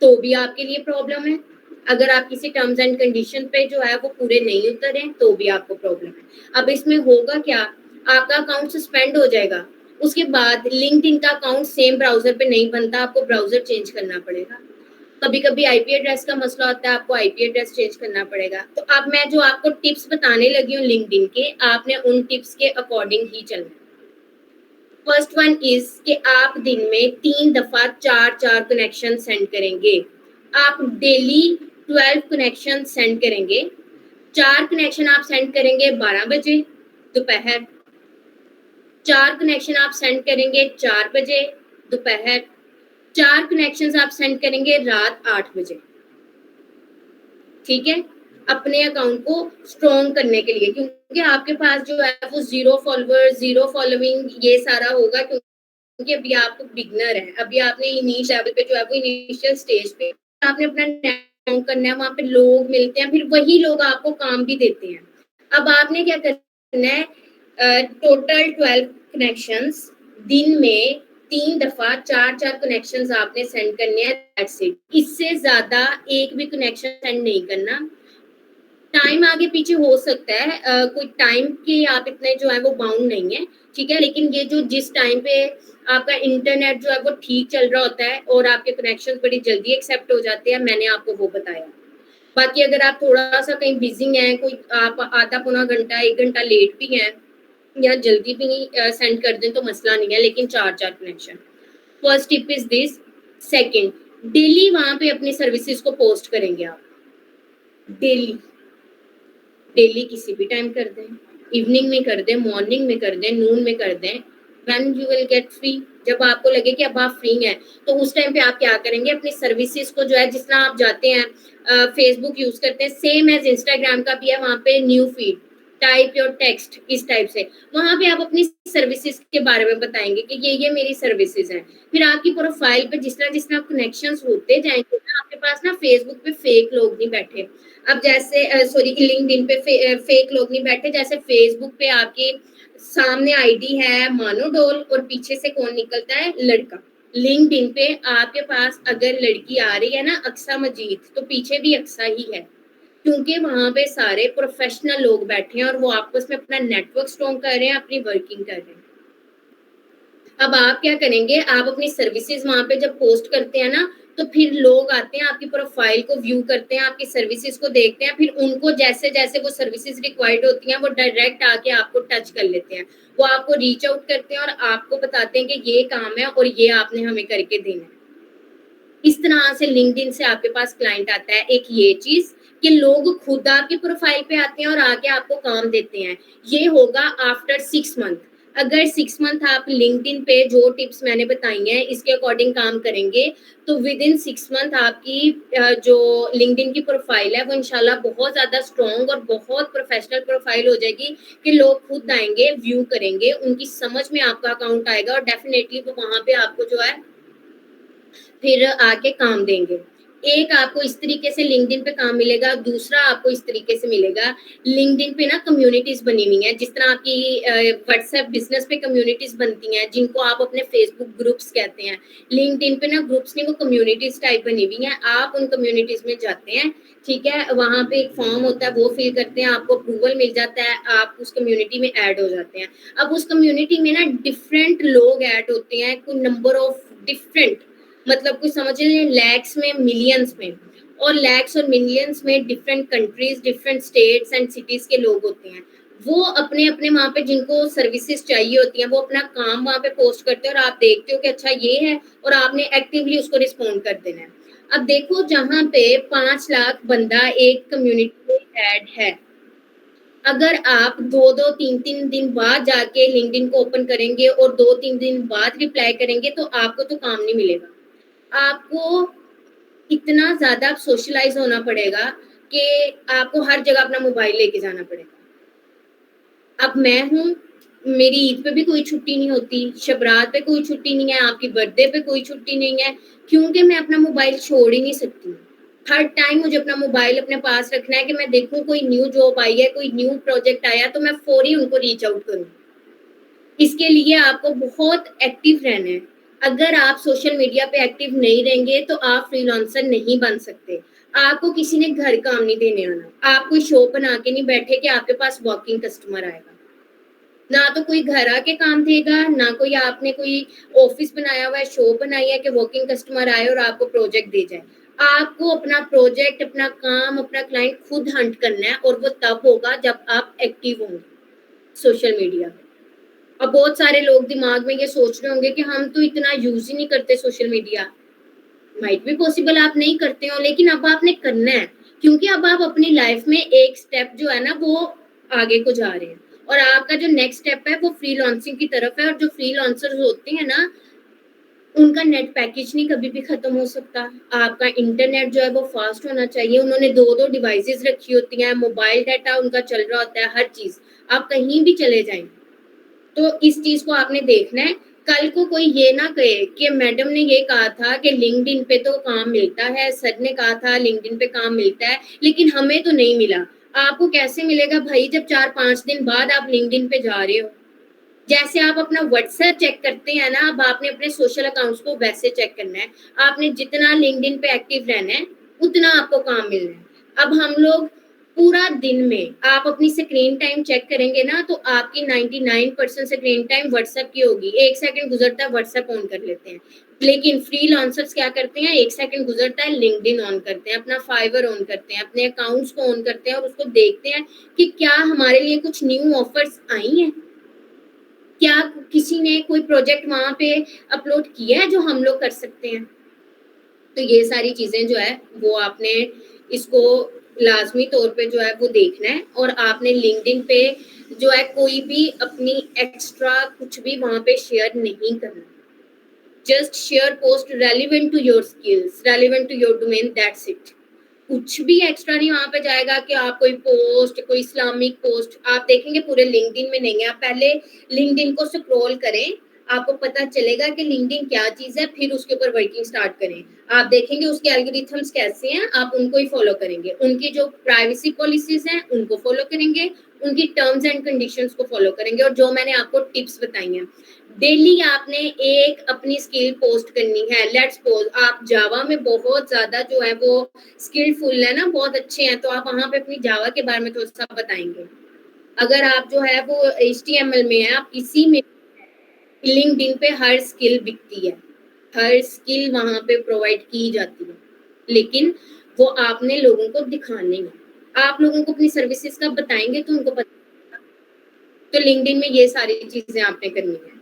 तो भी आपके लिए प्रॉब्लम है। अगर आप किसी टर्म्स एंड कंडीशन पे जो है वो पूरे नहीं उतरे, तो भी आपको प्रॉब्लम है। अब इसमें होगा क्या, आपका अकाउंट सस्पेंड हो जाएगा। उसके बाद लिंक्डइन का अकाउंट सेम ब्राउज़र पे नहीं बनता, आपको ब्राउज़र चेंज करना पड़ेगा। कभी-कभी आईपी एड्रेस का मसला होता है, आपको आईपी एड्रेस चेंज करना पड़ेगा। तो अब मैं जो आपको टिप्स बताने लगी हूँ लिंक्डइन के, आपने उन टिप्स के अकॉर्डिंग ही चलना है। फर्स्ट वन इज़ कि आप दिन में 3 दफ़ा 4-4 कनेक्शन सेंड करेंगे। आप डेली 12 कनेक्शन सेंड करेंगे। 4 कनेक्शन आप सेंड करेंगे 12 बजे दोपहर, 4 कनेक्शन आप सेंड करेंगे 4 बजे दोपहर, 4 कनेक्शंस आप सेंड करेंगे रात 8 बजे। ठीक है? अपने अकाउंट को स्ट्रॉन्ग करने के लिए, क्योंकि आपके पास जो है वो 0 फॉलोवर्स, 0 फॉलोइंग ये सारा होगा, क्योंकि अभी आप बिगिनर हैं। अभी आपने इनिशियल लेवल पे जो है वो इनिशियल स्टेज पे आपने अपना नेटवर्क करना है, वहाँ पे लोग मिलते हैं, फिर वही लोग आपको काम भी देते हैं। अब आपने क्या करना है, टोटल 12 कनेक्शंस दिन में 3 दफ़ा 4-4 कनेक्शंस आपने सेंड करने हैं, दैट्स इट। इससे ज़्यादा एक भी कनेक्शन सेंड नहीं करना। टाइम आगे पीछे हो सकता है, कोई टाइम के आप इतने जो है वो बाउंड नहीं है, ठीक है? लेकिन ये जो जिस टाइम पे आपका इंटरनेट जो है वो ठीक चल रहा होता है और आपके कनेक्शंस बड़ी जल्दी एक्सेप्ट हो जाते हैं, मैंने आपको वो बताया। बाकी अगर आप थोड़ा-सा कहीं बिज़ी हैं, कोई आप आधा पौना घंटा, 1 घंटा लेट भी हैं या जल्दी भी सेंड कर दें तो मसला नहीं है, लेकिन 4-4 connection. First tip is this. Second, daily वहाँ पे अपनी सर्विसेज़ को पोस्ट करेंगे आप। डेली। डेली किसी भी टाइम कर दें, इवनिंग में कर दें, मॉर्निंग में कर दें, नून में कर दें, when you will get free. जब आपको लगे कि अब आप फ्री हैं, तो उस टाइम पे आप क्या करेंगे, अपनी सर्विसेज को जो है, जिस तरह आप जाते हैं फेसबुक यूज करते हैं, सेम एज इंस्टाग्राम का भी है, वहाँ पे new feed, type your text, इस टाइप से वहाँ पे आप अपनी सर्विसेज के बारे में बताएंगे कि ये मेरी सर्विसेज हैं। फिर आपकी प्रोफाइल पे जिस तरह कनेक्शंस होते जाएंगे ना, आपके पास ना फेसबुक पे फेक लोग नहीं बैठे। अब जैसे सॉरी लिंक्डइन पे फेक लोग नहीं बैठे, जैसे फेसबुक पे आपके सामने आईडी है मानो डोल और पीछे से कौन निकलता है, लड़का। लिंक्डइन पे आपके पास अगर लड़की आ रही है ना, अक्सा मजीद, तो पीछे भी अक्सा ही है, क्योंकि वहां पे सारे प्रोफेशनल लोग बैठे हैं और वो आपस में अपना नेटवर्क स्ट्रॉन्ग कर रहे हैं, अपनी वर्किंग कर रहे हैं। अब आप क्या करेंगे, आप अपनी सर्विसेज वहां पे जब पोस्ट करते हैं ना, तो फिर लोग आते हैं, आपकी प्रोफाइल को व्यू करते हैं, आपकी सर्विसेज को देखते हैं, फिर उनको जैसे जैसे वो सर्विसेज रिक्वायर्ड होती हैं, वो डायरेक्ट आके आपको टच कर लेते हैं, वो आपको रीच आउट करते हैं और आपको बताते हैं कि ये काम है और ये आपने हमें करके देना है। इस तरह से लिंक्डइन से आपके पास क्लाइंट आता है। एक ये चीज कि लोग खुद आपकी प्रोफाइल पे आते हैं और आके आपको काम देते हैं। ये होगा आफ्टर 6 मंथ। अगर 6 मंथ आप लिंक्डइन पे जो टिप्स मैंने बताई हैं इसके अकॉर्डिंग काम करेंगे, तो विद इन 6 मंथ आपकी जो लिंक्डइन की प्रोफाइल है वो इंशाल्लाह बहुत ज़्यादा स्ट्रॉन्ग और बहुत प्रोफेशनल प्रोफाइल हो जाएगी कि लोग खुद आएँगे, व्यू करेंगे, उनकी समझ में आपका अकाउंट आएगा और डेफिनिटली वो वहाँ पे आपको जो है फिर आके काम देंगे। एक आपको इस तरीके से लिंक्डइन पे काम मिलेगा, दूसरा आपको इस तरीके से मिलेगा, लिंक्डइन पे ना कम्युनिटीज़ बनी हुई हैं, जिस तरह आपकी व्हाट्सएप बिज़नेस पे कम्युनिटीज़ बनती हैं, जिनको आप अपने फेसबुक ग्रुप्स कहते हैं। लिंक्डइन पे ना ग्रुप्स नहीं, वो कम्युनिटीज़ टाइप बनी हुई हैं, आप उन कम्युनिटीज़ में जाते हैं, ठीक है? वहाँ पे एक फॉर्म होता है, वो फिल करते हैं, आपको अप्रूवल मिल जाता है, आप उस कम्युनिटी में ऐड हो जाते हैं। अब उस कम्युनिटी में ना डिफरेंट लोग ऐड होते हैं, कोई नंबर ऑफ डिफरेंट, मतलब कुछ समझ लीजिए लैक्स में, मिलियंस में, और लैक्स और मिलियंस में different countries, different states and cities के लोग होते हैं। वो अपने अपने वहाँ पे जिनको सर्विसेज चाहिए होती हैं, वो अपना काम वहाँ पे पोस्ट करते हैं और आप देखते हो कि अच्छा ये है, और आपने एक्टिवली उसको रिस्पॉन्ड कर देना है। अब देखो, जहाँ पे 5 लाख बंदा एक कम्युनिटी में ऐड है, अगर आप 2-2 3-3 दिन बाद जाके लिंक्डइन को ओपन करेंगे और 2-3 दिन बाद रिप्लाई करेंगे तो आपको तो काम नहीं मिलेगा। आपको इतना ज़्यादा सोशलाइज़ होना पड़ेगा कि आपको हर जगह अपना मोबाइल लेके जाना पड़ेगा। अब मैं हूँ, मेरी ईद पे भी कोई छुट्टी नहीं होती, शब-रात पे कोई छुट्टी नहीं है, आपकी बर्थडे पे कोई छुट्टी नहीं है, क्योंकि मैं अपना मोबाइल छोड़ ही नहीं सकती। हर टाइम मुझे अपना मोबाइल अपने पास रखना है कि मैं देखूँ कोई न्यू जॉब आई है, कोई न्यू प्रोजेक्ट आया तो मैं फ़ौरी उनको रीच आउट करूँ। इसके लिए आपको बहुत एक्टिव रहना है। अगर आप सोशल मीडिया पे एक्टिव नहीं रहेंगे तो आप फ्रीलांसर नहीं बन सकते। आपको किसी ने घर काम नहीं देने आना। आप कोई शॉप बना के नहीं बैठे कि आपके पास वॉकिंग कस्टमर आएगा। ना तो कोई घर आके काम देगा, ना कोई आपने कोई ऑफिस बनाया हुआ है, शॉप बनाई है कि वॉकिंग कस्टमर आए और आपको प्रोजेक्ट दे जाए। आपको अपना प्रोजेक्ट, अपना काम, अपना क्लाइंट खुद हंट करना है और वो तब होगा जब आप एक्टिव होंगे सोशल मीडिया पे। अब बहुत सारे लोग दिमाग में ये सोच रहे होंगे कि हम तो इतना यूज़ ही नहीं करते social media. Might be possible आप नहीं करते हो, लेकिन अब आपने करना है, क्योंकि अब आप अपनी लाइफ में एक स्टेप जो है ना वो आगे को जा रहे हैं और आपका जो नेक्स्ट स्टेप है वो फ्रीलांसिंग की तरफ है और जो फ्रीलांसर्स होते हैं ना, उनका नेट पैकेज नहीं कभी भी खत्म हो सकता। आपका इंटरनेट जो है वो फास्ट होना चाहिए। उन्होंने 2-2 डिवाइसेज़ रखी होती हैं, मोबाइल डाटा उनका चल रहा होता है, हर चीज़। आप कहीं भी चले जाएँ। तो इस चीज़ को आपने देखना है। कल को कोई ये ना कहे कि मैडम ने ये कहा था कि लिंक्डइन पे तो काम मिलता है, सर ने कहा था लिंक्डइन पे काम मिलता है, लेकिन हमें तो नहीं मिला। आपको कैसे मिलेगा भाई जब 4-5 दिन बाद आप लिंक्डइन पे जा रहे हो? जैसे आप अपना व्हाट्सएप चेक करते हैं ना, अब आपने अपने सोशल अकाउंट्स को वैसे चेक करना है। आपने जितना लिंक्डइन पे एक्टिव रहना है, उतना आपको काम मिलना है। अब हम लोग पूरा दिन में आप अपनी स्क्रीन टाइम चेक करेंगे ना, तो आपकी 99% स्क्रीन टाइम व्हाट्सएप की होगी। 1 सेकंड गुज़रता है व्हाट्सएप ऑन कर लेते हैं। लेकिन फ्रीलांसर्स क्या करते हैं, 1 सेकंड गुज़रता है लिंक्डइन ऑन करते हैं, अपना फाइवर ऑन करते हैं, अपने अकाउंट्स को ऑन करते हैं और उसको देखते हैं कि क्या हमारे लिए कुछ न्यू ऑफर्स आई हैं? क्या किसी ने कोई प्रोजेक्ट वहाँ पे अपलोड किया है जो हम लोग कर सकते हैं? तो ये सारी चीज़ें जो है वो आपने इसको लाज़मी तौर पे जो है वो देखना है और आपने लिंक्डइन पे जो है कोई भी अपनी एक्स्ट्रा कुछ भी वहाँ पे शेयर नहीं करना। Just share post relevant to your skills, relevant to your domain, that's it. कुछ भी एक्स्ट्रा नहीं वहाँ पे जाएगा कि आप कोई पोस्ट, कोई इस्लामिक पोस्ट आप देखेंगे पूरे लिंक्डइन में नहीं है। आप पहले लिंक्डइन को स्क्रॉल करें, आपको पता चलेगा कि लिंक्डइन क्या चीज़ है, फिर उसके ऊपर वर्किंग स्टार्ट करें। आप देखेंगे उसके एल्गोरिथम्स कैसे हैं, आप उनको ही फॉलो करेंगे। उनकी जो प्राइवेसी पॉलिसीज़ हैं, उनको फॉलो करेंगे, उनकी टर्म्स एंड कंडीशंस को फॉलो करेंगे और जो मैंने आपको टिप्स बताई हैं। डेली आपने एक अपनी स्किल पोस्ट करनी है। लेट्स सपोज आप जावा में बहुत ज़्यादा जो है वो स्किलफुल है ना, बहुत अच्छे हैं, तो आप वहाँ पे अपनी जावा के बारे में थोड़ा-सा बताएँगे। अगर आप जो है वो एचटीएमएल में है, आप इसी में लिंक्डइन पे हर स्किल बिकती है। हर स्किल वहाँ पे प्रोवाइड की जाती है। लेकिन वो आपने लोगों को दिखानी है। आप लोगों को अपनी सर्विसेज़ का बताएँगे तो उनको पता चलेगा। तो लिंक्डइन में ये सारी चीज़ें आपने करनी है।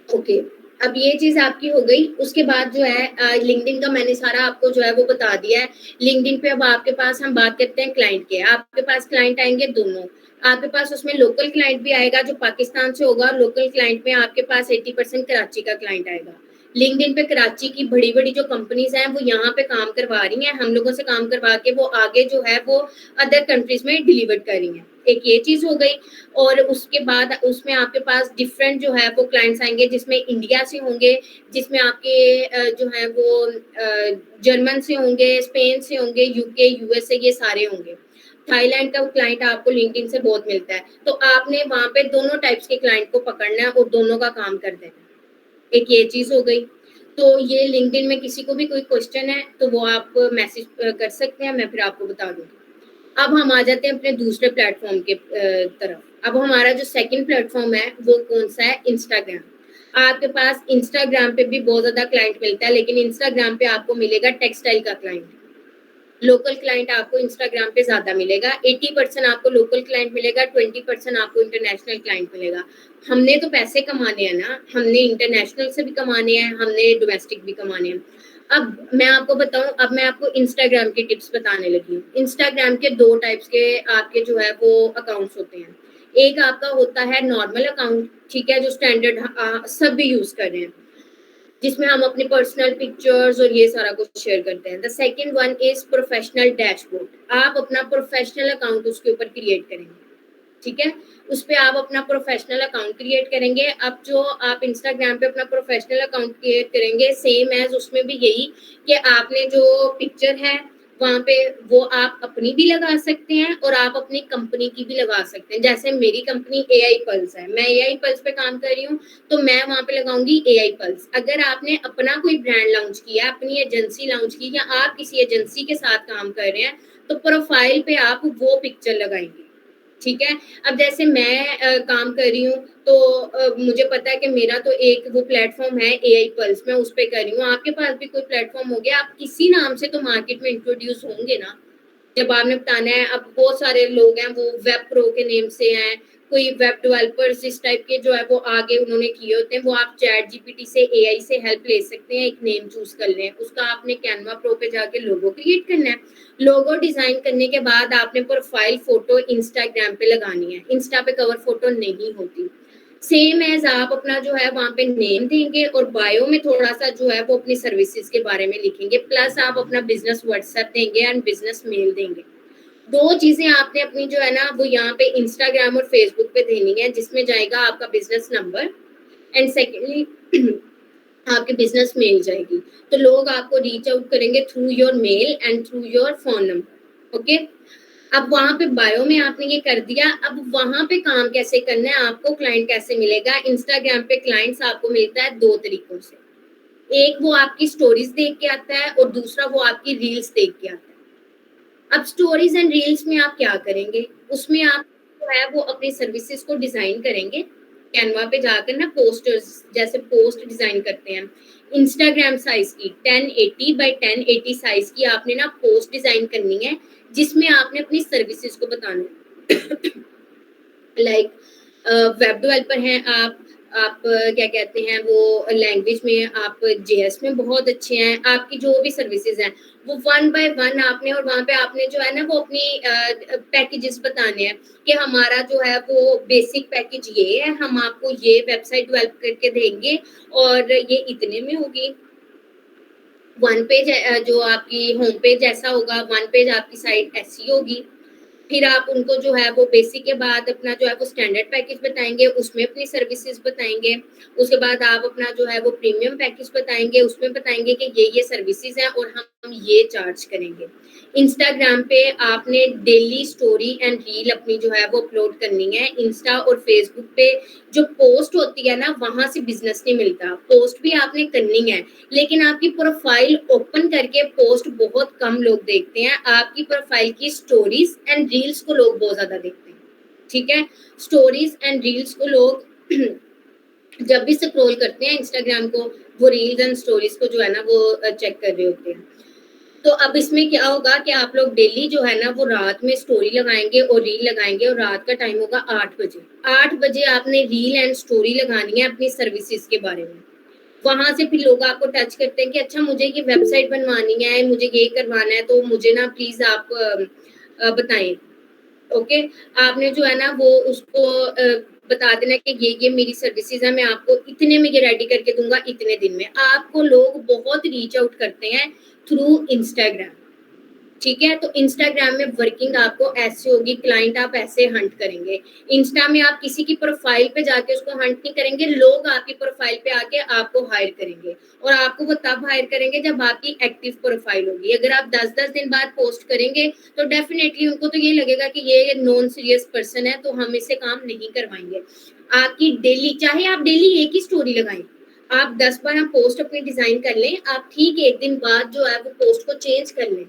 ओके, अब ये चीज़ आपकी हो गई, उसके बाद जो है लिंक्डइन का मैंने सारा आपको जो है वो बता दिया है। लिंक्डइन पे अब आपके पास हम बात करते हैं क्लाइंट के। आपके पास क्लाइंट आएँगे दोनों। आपके पास उसमें लोकल क्लाइंट भी आएगा जो पाकिस्तान से होगा और लोकल क्लाइंट में आपके पास 80% कराची का क्लाइंट आएगा। लिंक्डइन पे कराची की बड़ी-बड़ी जो कंपनीज़ हैं वो यहाँ पे काम करवा रही हैं, हम लोगों से काम करवा के वो आगे जो है वो अदर कंट्रीज़ में डिलीवर कर रही हैं। एक ये चीज़ हो गई और उसके बाद उसमें आपके पास डिफरेंट जो है वो क्लाइंट्स आएँगे जिसमें इंडिया से होंगे, जिसमें आपके जो है वो जर्मन से होंगे, स्पेन से होंगे, यूके, यूएसए ये सारे होंगे। थाईलैंड का क्लाइंट आपको लिंक्डइन से बहुत मिलता है, तो आपने वहाँ पे दोनों टाइप्स के क्लाइंट को पकड़ना है और दोनों का काम कर देना है। एक ये चीज़ हो गई। तो ये लिंक्डइन में किसी को भी कोई क्वेश्चन है, तो वो आप मैसेज कर सकते हैं, मैं फिर आपको बता दूँगी। अब हम आ जाते हैं अपने दूसरे प्लेटफ़ॉर्म के तरफ। अब हमारा जो सेकंड प्लेटफ़ॉर्म है, वो कौन-सा है? इंस्टाग्राम। आपके पास इंस्टाग्राम पे भी बहुत ज़्यादा क्लाइंट मिलता है, लेकिन इंस्टाग्राम पे आपको मिलेगा टेक्सटाइल का क्लाइंट। लोकल क्लाइंट आपको इंस्टाग्राम पे ज़्यादा मिलेगा। 80% आपको लोकल क्लाइंट मिलेगा, 20% आपको इंटरनेशनल क्लाइंट मिलेगा। हमने तो पैसे कमाने हैं ना, हमने इंटरनेशनल से भी कमाने हैं, हमने डोमेस्टिक भी कमाने हैं। अब मैं आपको बताऊँ, अब मैं आपको इंस्टाग्राम की टिप्स बताने लगी हूँ। इंस्टाग्राम के 2 टाइप्स के आपके जो है वो अकाउंट्स होते हैं। एक आपका होता है नॉर्मल अकाउंट, ठीक है, जो स्टैंडर्ड सभी यूज़ कर रहे हैं, जिसमें हम अपनी पर्सनल पिक्चर्स और ये सारा कुछ शेयर करते हैं। The second one is professional dashboard. आप अपना प्रोफेशनल अकाउंट उसके ऊपर क्रिएट करेंगे, ठीक है? उसपे आप अपना प्रोफेशनल अकाउंट क्रिएट करेंगे। अब जो आप इंस्टाग्राम पे अपना प्रोफेशनल अकाउंट क्रिएट करेंगे, सेम एज़ उसमें भी यही कि आपने जो पिक्चर है, वहाँ पे वो आप अपनी भी लगा सकते हैं और आप अपनी कंपनी की भी लगा सकते हैं। जैसे मेरी कंपनी एआई पल्स है, मैं एआई पल्स पे काम कर रही हूँ, तो मैं वहाँ पे लगाऊँगी एआई पल्स। अगर आपने अपना कोई ब्रांड लॉन्च किया, अपनी एजेंसी लॉन्च की या आप किसी एजेंसी के साथ काम कर रहे हैं, तो प्रोफाइल पे आप वो पिक्चर लगाएँगे। ठीक है? अब जैसे मैं काम कर रही हूँ, तो मुझे पता है कि मेरा तो एक वो प्लेटफ़ॉर्म है एआई पल्स, मैं उस पे कर रही हूँ। आपके पास भी कोई प्लेटफ़ॉर्म हो गया, आप किसी नाम से तो मार्केट में इंट्रोड्यूस होंगे ना। जब आपने बताना है, अब बहुत सारे लोग हैं, वो वेब प्रो के नेम से हैं, कोई वेब डेवलपर्स इस टाइप के जो है वो आगे उन्होंने किए होते हैं, वो आप चैट जीपीटी से, एआई से हेल्प ले सकते हैं, एक नेम चूज़ कर लें। उसका आपने कैनवा प्रो पे जाके लोगो क्रिएट करना है। लोगो डिज़ाइन करने के बाद आपने प्रोफाइल फ़ोटो इंस्टाग्राम पे लगानी है। इंस्टा पे कवर फ़ोटो नहीं होती। सेम एज़ आप अपना जो है वहाँ पे नेम देंगे और बायो में थोड़ा-सा जो है वो अपनी सर्विसेज़ के बारे में लिखेंगे, प्लस आप अपना बिज़नेस व्हाट्सएप देंगे एंड बिज़नेस मेल देंगे। 2 चीज़ें आपने अपनी जो है ना वो यहाँ पे इंस्टाग्राम और फेसबुक पे देनी है, जिसमें जाएगा आपका बिज़नेस नंबर एंड सेकेंडली आपकी बिज़नेस मेल जाएगी। तो लोग आपको रीच आउट करेंगे through your male and through your phone number, okay? अब वहाँ पे बायो में आपने ये कर दिया, अब वहाँ पे काम कैसे करना है, आपको क्लाइंट कैसे मिलेगा? इंस्टाग्राम पे क्लाइंट्स आपको मिलता है 2 तरीकों से। एक वो आपकी स्टोरीज़ देख के आता है और दूसरा वो आपकी रील्स देख के आता है। अब स्टोरीज़ एंड रील्स में आप क्या करेंगे? उसमें आप जो है वो अपनी सर्विसेज़ को डिज़ाइन करेंगे। कैनवा पे जाकर ना पोस्टर्स जैसे पोस्ट डिज़ाइन करते हैं। इंस्टाग्राम साइज़ की 1080 बाय 1080 साइज़ की आपने ना पोस्ट डिज़ाइन करनी है, जिसमें आपने अपनी सर्विसेज़ को बताना है। लाइक वेब डेवलपर हैं आप क्या कहते हैं वो लैंग्वेज में आप जेएस में बहुत अच्छे हैं, आपकी जो भी सर्विसेज हैं वो वन बाय वन आपने और वहाँ पे आपने जो है ना वो अपनी पैकेजेस बताने हैं कि हमारा जो है वो बेसिक पैकेज ये है, हम आपको ये वेबसाइट डेवलप करके देंगे और ये इतने में होगी। वन पेज जो आपकी होम पेज ऐसा होगा, वन पेज आपकी साइट ऐसी होगी। फिर आप उनको जो है वो बेसिक के बाद अपना जो है वो स्टैंडर्ड पैकेज बताएँगे, उसमें अपनी सर्विसेज़ बताएँगे। उसके बाद आप अपना जो है वो प्रीमियम पैकेज बताएँगे, उसमें बताएँगे कि ये सर्विसेज़ हैं और हम ये चार्ज करेंगे। इंस्टाग्राम पे आपने डेली स्टोरी एंड रील अपनी जो है वो अपलोड करनी है। इंस्टा और फेसबुक पे जो पोस्ट होती है ना, वहाँ से बिज़नेस नहीं मिलता। पोस्ट भी आपने करनी है, लेकिन आपकी प्रोफाइल ओपन करके पोस्ट बहुत कम लोग देखते हैं। आपकी प्रोफाइल की स्टोरीज़ एंड रील्स को लोग बहुत ज़्यादा देखते हैं, ठीक है? स्टोरीज़ एंड रील्स को लोग जब भी स्क्रॉल करते हैं इंस्टाग्राम को, वो रील्स एंड स्टोरीज़ को जो है ना वो चेक कर रहे होते हैं। तो अब इसमें क्या होगा कि आप लोग डेली जो है ना वो रात में स्टोरी लगाएँगे और रील लगाएँगे और रात का टाइम होगा 8 बजे। 8 बजे आपने रील एंड स्टोरी लगानी है अपनी सर्विसेज़ के बारे में। वहाँ से फिर लोग आपको टच करते हैं कि अच्छा मुझे ये वेबसाइट बनवानी है, मुझे ये करवाना है, तो मुझे ना प्लीज़ आप बताएँ। ओके? आपने जो है ना वो उसको बता देना कि ये मेरी सर्विसेज़ है, मैं आपको इतने में ये रेडी करके दूँगा, इतने दिन में। आपको लोग बहुत रीच आउट करते हैं थ्रू इंस्टाग्राम। ठीक है? तो इंस्टाग्राम में वर्किंग आपको ऐसे होगी, क्लाइंट आप ऐसे हंट करेंगे। इंस्टा में आप किसी की प्रोफाइल पे जाके उसको हंट नहीं करेंगे, लोग आपकी प्रोफाइल पे आके आपको हायर करेंगे और आपको वो तब हायर करेंगे जब आपकी एक्टिव प्रोफाइल होगी। अगर आप 10-10 दिन बाद पोस्ट करेंगे, तो डेफिनिटली उनको तो ये लगेगा कि ये नॉन सीरियस पर्सन है, तो हम इससे काम नहीं करवाएँगे। आपकी डेली चाहे आप डेली एक ही स्टोरी लगाएँ, आप 10-12 पोस्ट अपनी डिज़ाइन कर लें, आप ठीक 1 दिन बाद जो है वो पोस्ट को चेंज कर लें।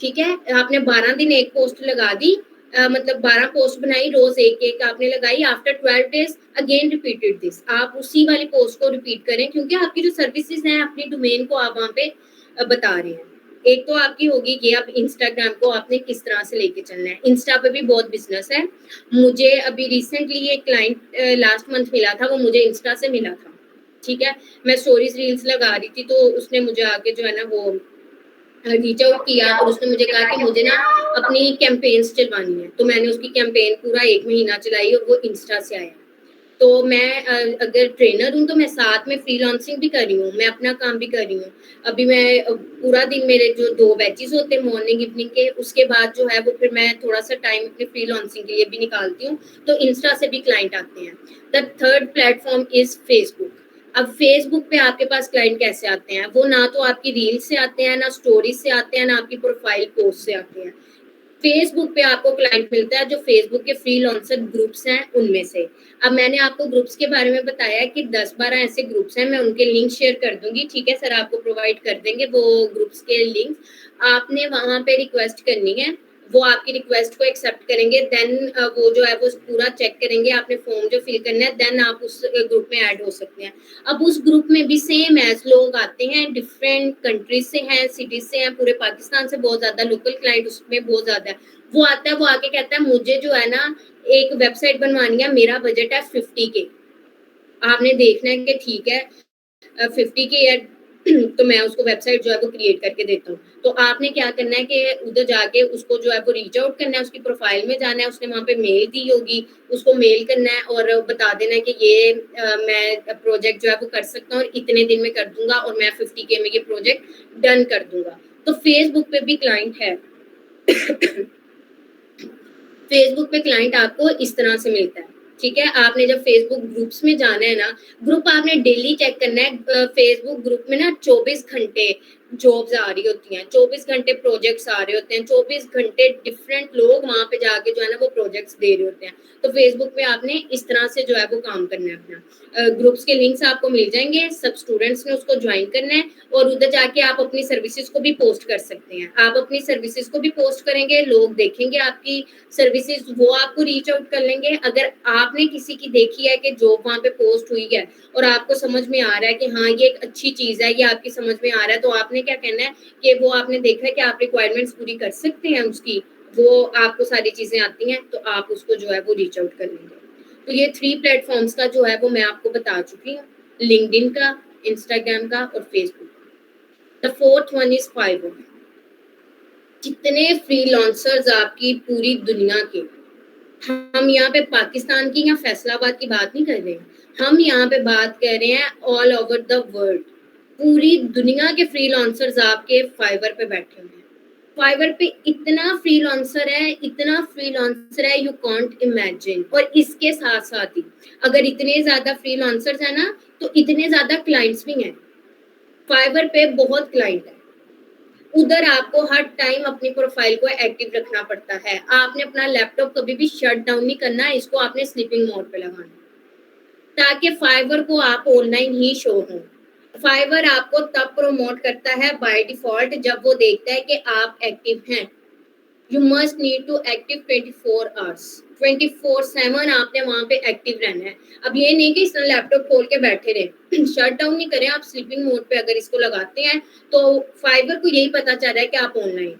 ठीक है? आपने 12 दिन एक पोस्ट लगा दी मतलब 12 पोस्ट बनाई, रोज़ एक-एक आपने लगाई, after 12 days again repeated this. आप उसी वाली पोस्ट को रिपीट करें क्योंकि आपकी जो सर्विसेज़ हैं, अपनी डोमेन को आप वहाँ पे बता रहे हैं। एक तो आपकी होगी ये अब इंस्टाग्राम को आपने किस तरह से लेके चलना है। इंस्टा पे भी बहुत बिज़नेस है। मुझे अभी रिसेंटली एक क्लाइंट लास्ट मंथ मिला था, वो मुझे इंस्टा से मिला था। ठीक है? मैं स्टोरीज़ रील्स लगा रही थी, तो उसने मुझे आके जो है ना वो रीच आउट किया और उसने मुझे कहा कि मुझे ना अपनी कैंपेन्स चलवानी है। तो मैंने उसकी कैंपेन पूरा 1 महीना चलाई और वो इंस्टा से आया। तो मैं अगर ट्रेनर हूँ तो मैं साथ में फ्रीलांसिंग भी कर रही हूँ, मैं अपना काम भी कर रही हूँ। अभी मैं पूरा दिन मेरे जो 2 बैचेज़ होते हैं मॉर्निंग इवनिंग के, उसके बाद जो है वो फिर मैं थोड़ा-सा टाइम अपने फ्रीलांसिंग के लिए भी निकालती हूँ, तो इंस्टा से भी क्लाइंट आते हैं। The third platform is Facebook. अब फेसबुक पे आपके पास क्लाइंट कैसे आते हैं? वो ना तो आपकी रील्स से आते हैं, ना स्टोरीज़ से आते हैं, ना आपकी प्रोफाइल पोस्ट से आते हैं। फेसबुक पे आपको क्लाइंट मिलता है जो फेसबुक के फ्रीलांसर ग्रुप्स हैं उनमें से। अब मैंने आपको ग्रुप्स के बारे में बताया कि 10-12 ऐसे ग्रुप्स हैं, मैं उनके लिंक शेयर कर दूँगी, ठीक है सर आपको प्रोवाइड कर देंगे वो ग्रुप्स के लिंक। आपने वहाँ पे रिक्वेस्ट करनी है, वो आपकी रिक्वेस्ट को एक्सेप्ट करेंगे देन वो जो है वो पूरा चेक करेंगे, आपने फॉर्म जो फिल करना है देन आप उस ग्रुप में ऐड हो सकते हैं। अब उस ग्रुप में भी सेम एज़ लोग आते हैं, डिफरेंट कंट्रीज़ से हैं, सिटीज़ से हैं, पूरे पाकिस्तान से बहुत ज़्यादा लोकल क्लाइंट उसमें बहुत ज़्यादा है। वो आता है, वो आके कहता है मुझे जो है ना एक वेबसाइट बनवानी है, मेरा बजट है 50 के। आपने देखना है कि ठीक है 50 के है तो मैं उसको वेबसाइट जो है वो क्रिएट करके देता हूँ। तो आपने क्या करना है कि उधर जाके उसको जो है वो रीच आउट करना है, उसकी प्रोफाइल में जाना है, उसने वहाँ पे मेल दी होगी, उसको मेल करना है और बता देना है कि ये मैं प्रोजेक्ट जो है वो कर सकता हूँ और इतने दिन में कर दूँगा और मैं 50 के में ये प्रोजेक्ट डन कर दूँगा। तो फेसबुक पे भी क्लाइंट है। फेसबुक पे क्लाइंट आपको इस तरह से मिलता है, ठीक है? आपने जब फेसबुक ग्रुप्स में जाना है ना, ग्रुप आपने डेली चेक करना है फेसबुक ग्रुप में ना 24 घंटे जॉब्स आ रही होती हैं, 24 घंटे प्रोजेक्ट्स आ रहे होते हैं, 24 घंटे डिफरेंट लोग वहाँ पे जाके जो है ना वो प्रोजेक्ट्स दे रहे होते हैं। तो फेसबुक पे आपने इस तरह से जो है वो काम करना है अपना। ग्रुप्स के लिंक्स आपको मिल जाएँगे, सब स्टूडेंट्स ने उसको जॉइन करना है और उधर जाके आप अपनी सर्विसेज़ को भी पोस्ट कर सकते हैं। आप अपनी सर्विसेज़ को भी पोस्ट करेंगे, लोग देखेंगे आपकी सर्विसेज वो आपको रीच आउट कर लेंगे। अगर आपने किसी की देखी है कि जॉब वहाँ पे पोस्ट हुई है और आपको समझ में आ रहा है कि हाँ, ये एक अच्छी चीज़ है, ये आपकी समझ में आ रहा है, तो आपने क्या कहना है कि वो आपने देखा है कि आप रिक्वायरमेंट्स पूरी कर सकते हैं उसकी, वो आपको सारी चीज़ें आती हैं, तो आप उसको जो है वो रीच आउट कर लेंगे। तो ये 3 प्लेटफ़ॉर्म्स का जो है वो मैं आपको बता चुकी हूँ, लिंक्डइन का, इंस्टाग्राम का और फेसबुक का। The fourth one is Fiverr. जितने फ्रीलांसर्स आपकी पूरी दुनिया के हम यहाँ पे पाकिस्तान की या फैसलाबाद की बात नहीं कर रहे हैं, हम यहाँ पे बात कर रहे हैं ऑल ओवर द वर्ल्ड। पूरी दुनिया के फ्रीलांसर्स आपके फाइवर पे बैठे हुए हैं। फाइवर पे इतना फ्रीलांसर है यू कांट इमेजिन। और इसके साथ-साथ ही अगर इतने ज़्यादा फ्रीलांसर्स हैं ना, तो इतने ज़्यादा क्लाइंट्स भी हैं। फाइवर पे बहुत क्लाइंट है। उधर आपको हर टाइम अपनी प्रोफाइल को एक्टिव रखना पड़ता है। आपने अपना लैपटॉप कभी भी शट डाउन नहीं करना है, इसको आपने स्लीपिंग मोड पे लगाना है, ताकि फाइवर को आप ऑनलाइन ही शो हों। फाइवर आपको तब प्रमोट करता है बाय डिफ़ॉल्ट जब वो देखता है कि आप एक्टिव हैं। You must need to active 24 hours 24/7 आपने वहां पे एक्टिव रहना है। अब ये नहीं कि इस तरह लैपटॉप खोल के बैठे रहे शट डाउन नहीं करें आप, स्लीपिंग मोड पे अगर इसको लगाते हैं तो फाइबर को यही पता चल रहा है कि आप ऑनलाइन,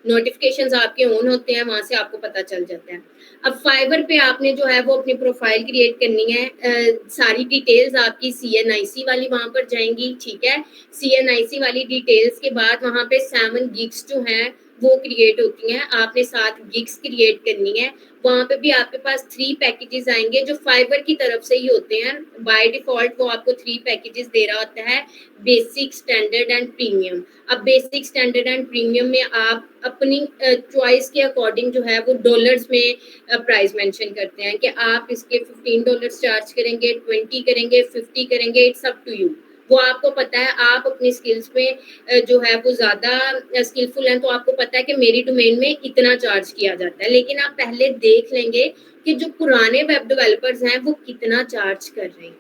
नोटिफिकेशंस आपके ऑन होते हैं, वहां से आपको पता चल जाता है। अब फाइवर पे आपने जो है वो अपनी प्रोफाइल क्रिएट करनी है। सारी डिटेल्स आपकी सीएनआईसी वाली वहां पर जाएंगी, ठीक है? सीएनआईसी वाली डिटेल्स के बाद वहां पे 7 गिग्स जो हैं वो क्रिएट होती हैं, आपने 7 गिग्स क्रिएट करनी है। वहां पे भी आपके पास 3 पैकेजेस आएंगे जो फाइबर की तरफ से ही होते हैं। बाय डिफॉल्ट वो आपको 3 पैकेजेस दे रहा होता है, बेसिक, स्टैंडर्ड एंड प्रीमियम। अब बेसिक, स्टैंडर्ड एंड प्रीमियम में आप अपनी चॉइस के अकॉर्डिंग जो है वो डॉलर्स में प्राइस मेंशन करते हैं कि आप इसके $15 चार्ज करेंगे, 20 करेंगे, 50 करेंगे, इट्स अप टू यू। वो आपको पता है, आप अपनी स्किल्स में जो है वो ज़्यादा स्किलफुल हैं, तो आपको पता है कि मेरी डोमेन में इतना चार्ज किया जाता है। लेकिन आप पहले देख लेंगे कि जो पुराने वेब डेवलपर्स हैं वो कितना चार्ज कर रहे हैं,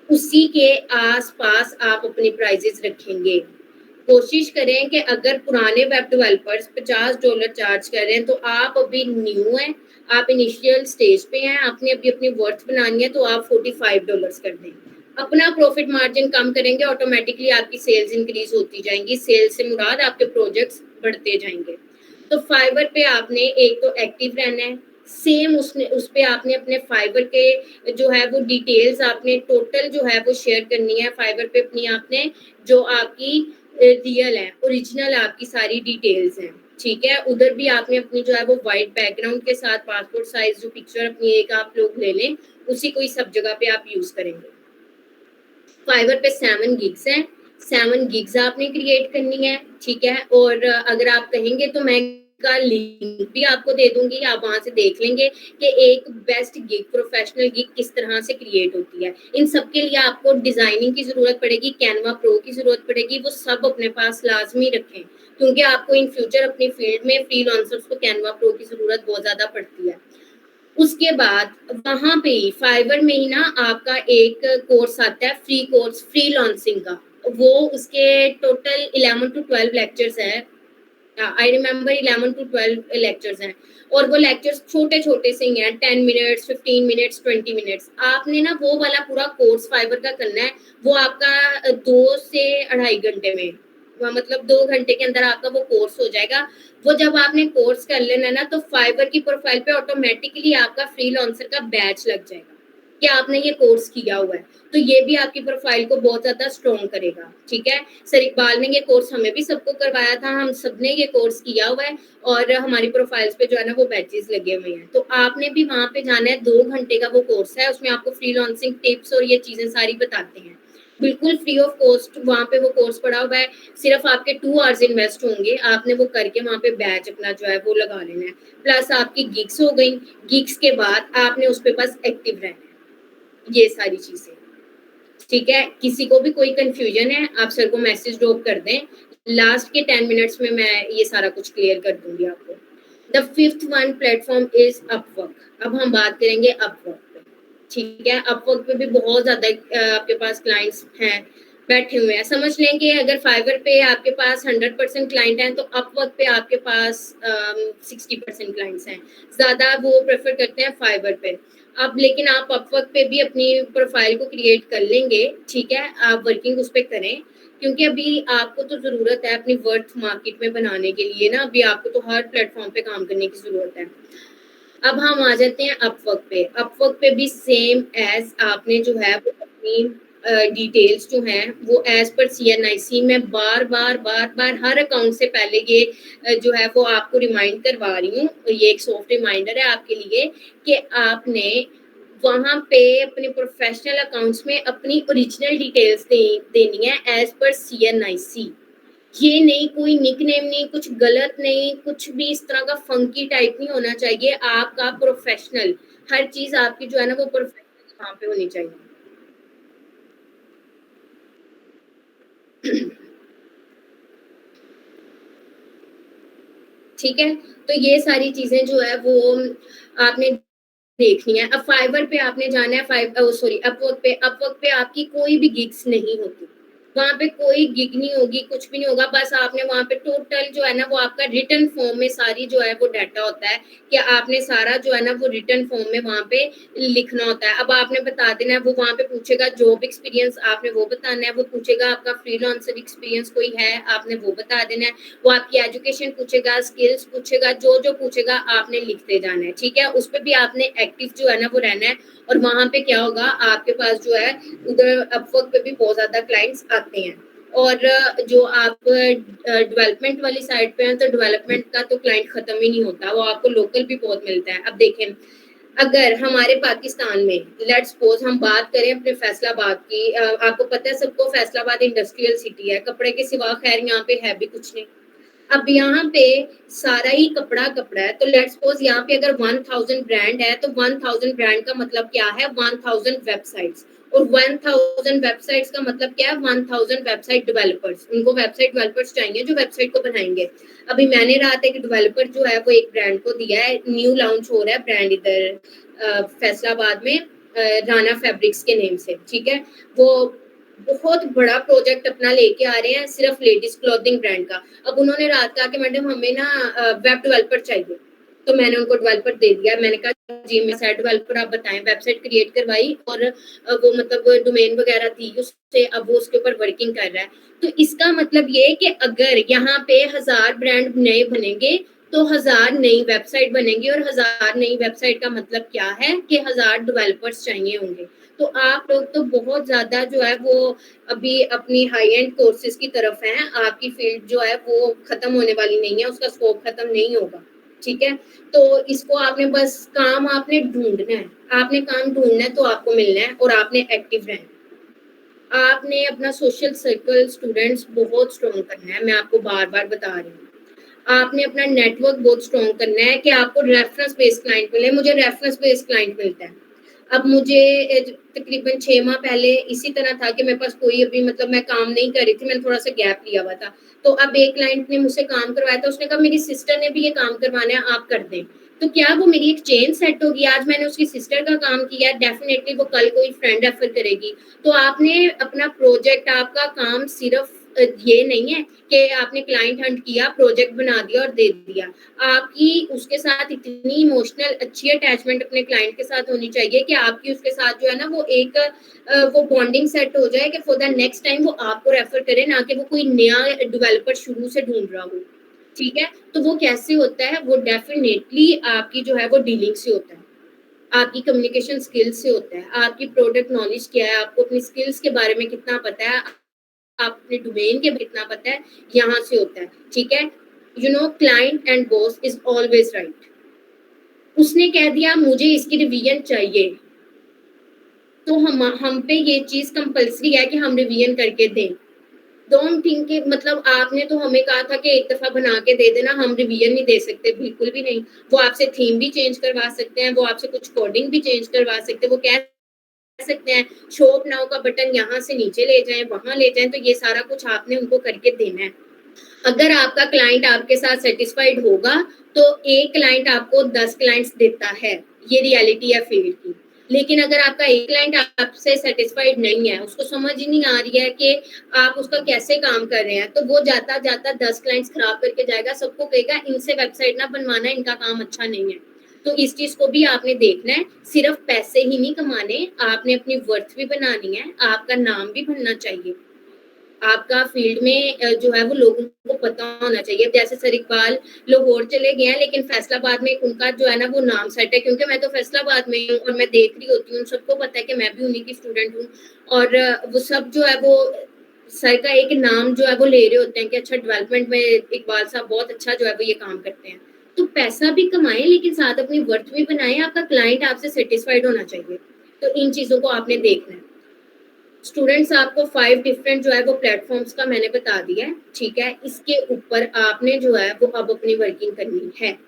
उसी के आस-पास आप अपनी प्राइसेस रखेंगे। कोशिश करें कि अगर पुराने वेब डेवलपर्स $50 चार्ज कर रहे हैं, तो आप अभी न्यू हैं, आप इनिशियल स्टेज पे हैं, आपने अभी अपनी वर्थ बनानी है, तो आप $45 कर दें। अपना प्रॉफिट मार्जिन कम करेंगे, ऑटोमेटिकली आपकी सेल्स इंक्रीज होती जाएंगी। सेल्स से मुराद आपके प्रोजेक्ट्स बढ़ते जाएंगे। तो फाइवर पे आपने एक तो एक्टिव रहना है, सेम उसने उस पे आपने अपने फाइबर के जो है वो डिटेल्स आपने टोटल जो है वो शेयर करनी है फाइबर पे अपनी आपने जो आपकी रियल है ओरिजिनल आपकी सारी डिटेल्स हैं ठीक है उधर भी आपने अपनी जो है वो वाइट बैकग्राउंड के साथ पासपोर्ट साइज जो पिक्चर अपनी एक आप लोग ले लें उसी को ही सब जगह पे आप यूज करेंगे फाइवर पे 7 गिग्स है 7 गिग्स आपने क्रिएट करनी है ठीक है और अगर आप कहेंगे तो मैं का लिंक भी आपको दे दूंगी आप वहां से देख लेंगे कि एक बेस्ट गिग प्रोफेशनल गिग किस तरह से क्रिएट होती है इन सब के लिए आपको डिजाइनिंग की जरूरत पड़ेगी कैनवा प्रो की जरूरत पड़ेगी वो सब अपने पास लाजमी रखें क्योंकि आपको इन फ्यूचर अपनी फील्ड में फ्रीलांसर्स को कैनवा प्रो की जरूरत बहुत ज्यादा पड़ती है उसके बाद वहां पे ही फाइवर में ही ना आपका एक कोर्स आता है फ्री कोर्स फ्री लॉन्चिंग का वो उसके टोटल 11 to 12 लेक्चर्स है आई रिमेम्बर 11 to 12 लेक्चर्स हैं और वो लेक्चर्स छोटे छोटे से ही हैं 10 मिनट्स 15 मिनट्स 20 मिनट्स आपने ना वो वाला पूरा कोर्स फाइबर का करना है वो आपका 2 से 2.5 घंटे में मतलब 2 घंटे के अंदर आपका वो कोर्स हो जाएगा वो जब आपने कोर्स कर लेना ना तो फाइबर की प्रोफाइल पे ऑटोमेटिकली आपका फ्रीलांसर का बैच लग जाएगा कि आपने ये कोर्स किया हुआ है तो ये भी आपकी प्रोफाइल को बहुत ज्यादा स्ट्रॉन्ग करेगा ठीक है सर इकबाल ने ये कोर्स हमें भी सबको करवाया था हम सबने ये कोर्स किया हुआ है और हमारी प्रोफाइल्स पे जो है ना वो बैचेस लगे हुए हैं तो आपने भी वहां पे जाना है 2 घंटे का वो कोर्स है उसमें आपको फ्रीलांसिंग टिप्स और ये चीजें सारी बताते हैं बिल्कुल फ्री ऑफ कॉस्ट वहां पे वो कोर्स पड़ा हुआ है सिर्फ आपके 2 आवर्स इन्वेस्ट होंगे आपने वो करके वहां पे बैच अपना जो है वो लगा लेना है प्लस आपकी गिग्स हो गई गिग्स के बाद आपने उस पे बस एक्टिव रहना है ये सारी चीजें ठीक है किसी को भी कोई कंफ्यूजन है आप सर को मैसेज ड्रॉप कर दें लास्ट के 10 मिनट्स में मैं ये सारा कुछ क्लियर कर दूंगी आपको the 5th one platform is Upwork अब हम बात करेंगे अपवर्क पे ठीक है अपवर्क पे भी बहुत ज्यादा आपके पास क्लाइंट्स हैं बैठे हुए हैं समझ लें कि अगर फाइवर पे आपके पास 100% क्लाइंट हैं तो अपवर्क पे आपके पास 60% क्लाइंट्स हैं ज्यादा वो प्रेफर करते हैं फाइवर पे अब लेकिन आप अपवर्क पे भी अपनी प्रोफाइल को क्रिएट कर लेंगे ठीक है आप वर्किंग उस पर करें क्योंकि अभी आपको तो जरूरत है अपनी वर्थ मार्केट में बनाने के लिए ना अभी आपको तो हर प्लेटफॉर्म पे काम करने की जरूरत है अब हम आ जाते हैं अपवर्क पे भी सेम एज आपने जो है वो अपनी डिटेल्स जो हैं वो एज पर CNIC में बार बार हर अकाउंट से पहले ये जो है वो आपको रिमाइंड करवा रही हूँ ये एक सॉफ्ट रिमाइंडर है आपके लिए कि आपने वहां पे अपने प्रोफेशनल अकाउंट्स में अपनी ओरिजिनल डिटेल्स देनी है एज पर CNIC ये नहीं कोई निकनेम नहीं कुछ गलत नहीं कुछ भी इस तरह का फंकी टाइप नहीं होना चाहिए आपका प्रोफेशनल हर चीज आपकी जो है ना वो प्रोफेशनल वहां पे होनी चाहिए ठीक है तो ये सारी चीजें जो है वो आपने देखनी है अब फाइवर पे आपने जाना है अपवर्क पे आपकी कोई भी गिग्स नहीं होती वहां पे कोई गिग नहीं होगी कुछ भी नहीं होगा बस आपने वहां पे टोटल जो है ना वो आपका रिटर्न फॉर्म में सारी जो है वो डाटा होता है कि आपने सारा जो है ना वो रिटर्न फॉर्म में वहां पे लिखना होता है अब आपने बता देना है वो वहां पे पूछेगा जॉब एक्सपीरियंस आपने वो बताना है वो पूछेगा आपका फ्रीलांसर एक्सपीरियंस कोई है आपने वो बता देना है वो आपकी एजुकेशन पूछेगा स्किल्स पूछेगा जो जो पूछेगा आपने लिखते जाना है ठीक है उस पर भी आपने एक्टिव जो है ना वो रहना है और वहां पे क्या होगा आपके पास जो है उधर अपवर्क पे भी बहुत ज्यादा क्लाइंट्स आते हैं और जो आप डेवलपमेंट वाली साइड पे हैं तो डेवलपमेंट का तो क्लाइंट खत्म ही नहीं होता वो आपको लोकल भी बहुत मिलता है अब देखें अगर हमारे पाकिस्तान में लेट्स सपोज हम बात करें अपने फैसलाबाद की आपको पता है सबको फैसलाबाद इंडस्ट्रियल सिटी है कपड़े के सिवा खैर यहाँ पे है भी कुछ नहीं अब यहाँ पे सारा ही कपड़ा है तो लेट्स सपोज यहाँ पे अगर 1000 ब्रांड है तो 1000 ब्रांड का मतलब क्या है 1000 वेबसाइट्स और 1000 वेबसाइट्स का मतलब क्या है 1000 वेबसाइट डेवलपर्स उनको वेबसाइट डेवलपर्स चाहिए जो वेबसाइट को बनाएंगे अभी मैंने रात एक डेवलपर जो है वो एक ब्रांड को दिया है न्यू लॉन्च हो रहा है ब्रांड इधर फैसलाबाद में राना फैब्रिक्स के नेम से ठीक है वो बहुत बड़ा प्रोजेक्ट अपना लेके आ रहे हैं सिर्फ लेडीज क्लॉथिंग ब्रांड का अब उन्होंने रात कहा कि मैडम हमें ना वेब डेवलपर चाहिए तो मैंने उनको डेवलपर दे दिया मैंने कहा जी मैं साइट डेवलपर आप बताएं वेबसाइट क्रिएट करवाई और वो मतलब डोमेन वगैरह थी उससे अब वो उसके ऊपर वर्किंग कर रहा है तो इसका मतलब ये कि अगर यहाँ पे 1000 ब्रांड नए बनेंगे तो 1000 नई वेबसाइट बनेंगी और 1000 नई वेबसाइट का मतलब क्या है कि 1000 डेवलपर्स चाहिए होंगे। तो आप लोग तो बहुत ज़्यादा जो है वो अभी अपनी हाई एंड कोर्सेज़ की तरफ हैं, आपकी फ़ील्ड जो है वो ख़त्म होने वाली नहीं है, उसका स्कोप ख़त्म नहीं होगा, ठीक है? तो इसको आपने बस काम आपने ढूँढना है, आपने काम ढूँढना है तो आपको मिलना है और आपने एक्टिव रहना है। आपने अपना सोशल सर्कल स्टूडेंट्स बहुत स्ट्रॉन्ग करना है, मैं आपको बार-बार बता रही हूँ। आपने अपना नेटवर्क बहुत स्ट्रॉन्ग करना है कि आपको रेफरेंस बेस्ड क्लाइंट मिले। मुझे रेफरेंस बेस्ड क्लाइंट मिलता है। अब मुझे तकरीबन 6 माह पहले इसी तरह था कि मेरे पास कोई अभी मतलब मैं काम नहीं कर रही थी, मैंने थोड़ा-सा गैप लिया हुआ था। तो अब एक क्लाइंट ने मुझसे काम करवाया था, उसने कहा मेरी सिस्टर ने भी ये काम करवाना है, आप कर दें। तो क्या वो मेरी एक चेन सेट होगी? आज मैंने उसकी सिस्टर का काम किया, डेफिनिटली वो कल कोई फ्रेंड रेफर करेगी। तो आपने अपना प्रोजेक्ट, आपका काम सिर्फ ये नहीं है कि आपने क्लाइंट हंट किया, प्रोजेक्ट बना दिया और दे दिया। आपकी उसके साथ इतनी इमोशनल अच्छी अटैचमेंट अपने क्लाइंट के साथ होनी चाहिए कि आपकी उसके साथ जो है ना वो एक वो बॉन्डिंग सेट हो जाए कि फॉर द नेक्स्ट टाइम वो आपको रेफर करे, ना कि वो कोई नया डेवलपर शुरू से ढूँढ रहा हो। ठीक है? तो वो कैसे होता है? वो डेफिनिटली आपकी जो है वो डीलिंग से होता है। आपकी कम्युनिकेशन स्किल्स से होता है। आपकी प्रोडक्ट नॉलेज क्या है? आपको अपनी स्किल्स के बारे में कितना पता है? आप अपने डोमेन के कितना पता है? यहाँ से होता है। ठीक है? You know client and boss is always right. उसने कह दिया मुझे इसकी रिवीजन चाहिए, तो हम पे ये चीज़ कंपल्सरी है कि हम रिवीजन करके दें। डोंट थिंक कि मतलब आपने तो हमें कहा था कि एक दफ़ा बना के दे देना, हम रिवीजन नहीं दे सकते, बिल्कुल भी नहीं। वो आपसे थीम भी चेंज करवा सकते हैं, वो आपसे कुछ कोडिंग भी चेंज करवा सकते हैं, वो कह सकते हैं शो अप नाउ का बटन यहाँ से नीचे ले जाएँ, वहाँ ले जाएँ, तो ये सारा कुछ आपने उनको करके देना है। अगर आपका क्लाइंट आपके साथ सैटिस्फाइड होगा, तो एक क्लाइंट आपको 10 क्लाइंट्स देता है, ये रियलिटी है फील्ड की। लेकिन अगर आपका एक क्लाइंट आपसे सैटिस्फाइड नहीं है, उसको समझ ही नहीं आ रही है कि आप उसका कैसे काम कर रहे हैं, तो वो जाता-जाता 10 क्लाइंट्स खराब करके जाएगा, सबको कहेगा इनसे वेबसाइट ना बनवाना, इनका काम अच्छा नहीं है। तो इस चीज़ को भी आपने देखना है, सिर्फ पैसे ही नहीं कमाने, आपने अपनी वर्थ भी बनानी है, आपका नाम भी बनना चाहिए। आपका फील्ड में जो है वो लोगों को पता होना चाहिए। जैसे सर इकबाल लाहौर चले गए हैं, लेकिन फैसलाबाद में उनका जो है ना वो नाम सेट है, क्योंकि मैं तो फैसलाबाद में ही हूँ और मैं देख रही होती हूँ, सबको पता है कि मैं भी उन्हीं की स्टूडेंट हूँ। और वो सब जो है वो सर का एक नाम जो है वो ले रहे होते हैं कि अच्छा डेवलपमेंट में इकबाल साहब बहुत अच्छा जो है वो ये काम करते हैं। तो पैसा भी कमाएँ, लेकिन साथ अपनी वर्थ भी बनाएँ, आपका क्लाइंट आपसे सैटिस्फाइड होना चाहिए। तो इन चीज़ों को आपने देखना है। स्टूडेंट्स आपको 5 डिफरेंट जो है वो प्लेटफ़ॉर्म्स का मैंने बता दिया है, ठीक है? इसके ऊपर आपने जो है वो अब अपनी वर्किंग करनी है।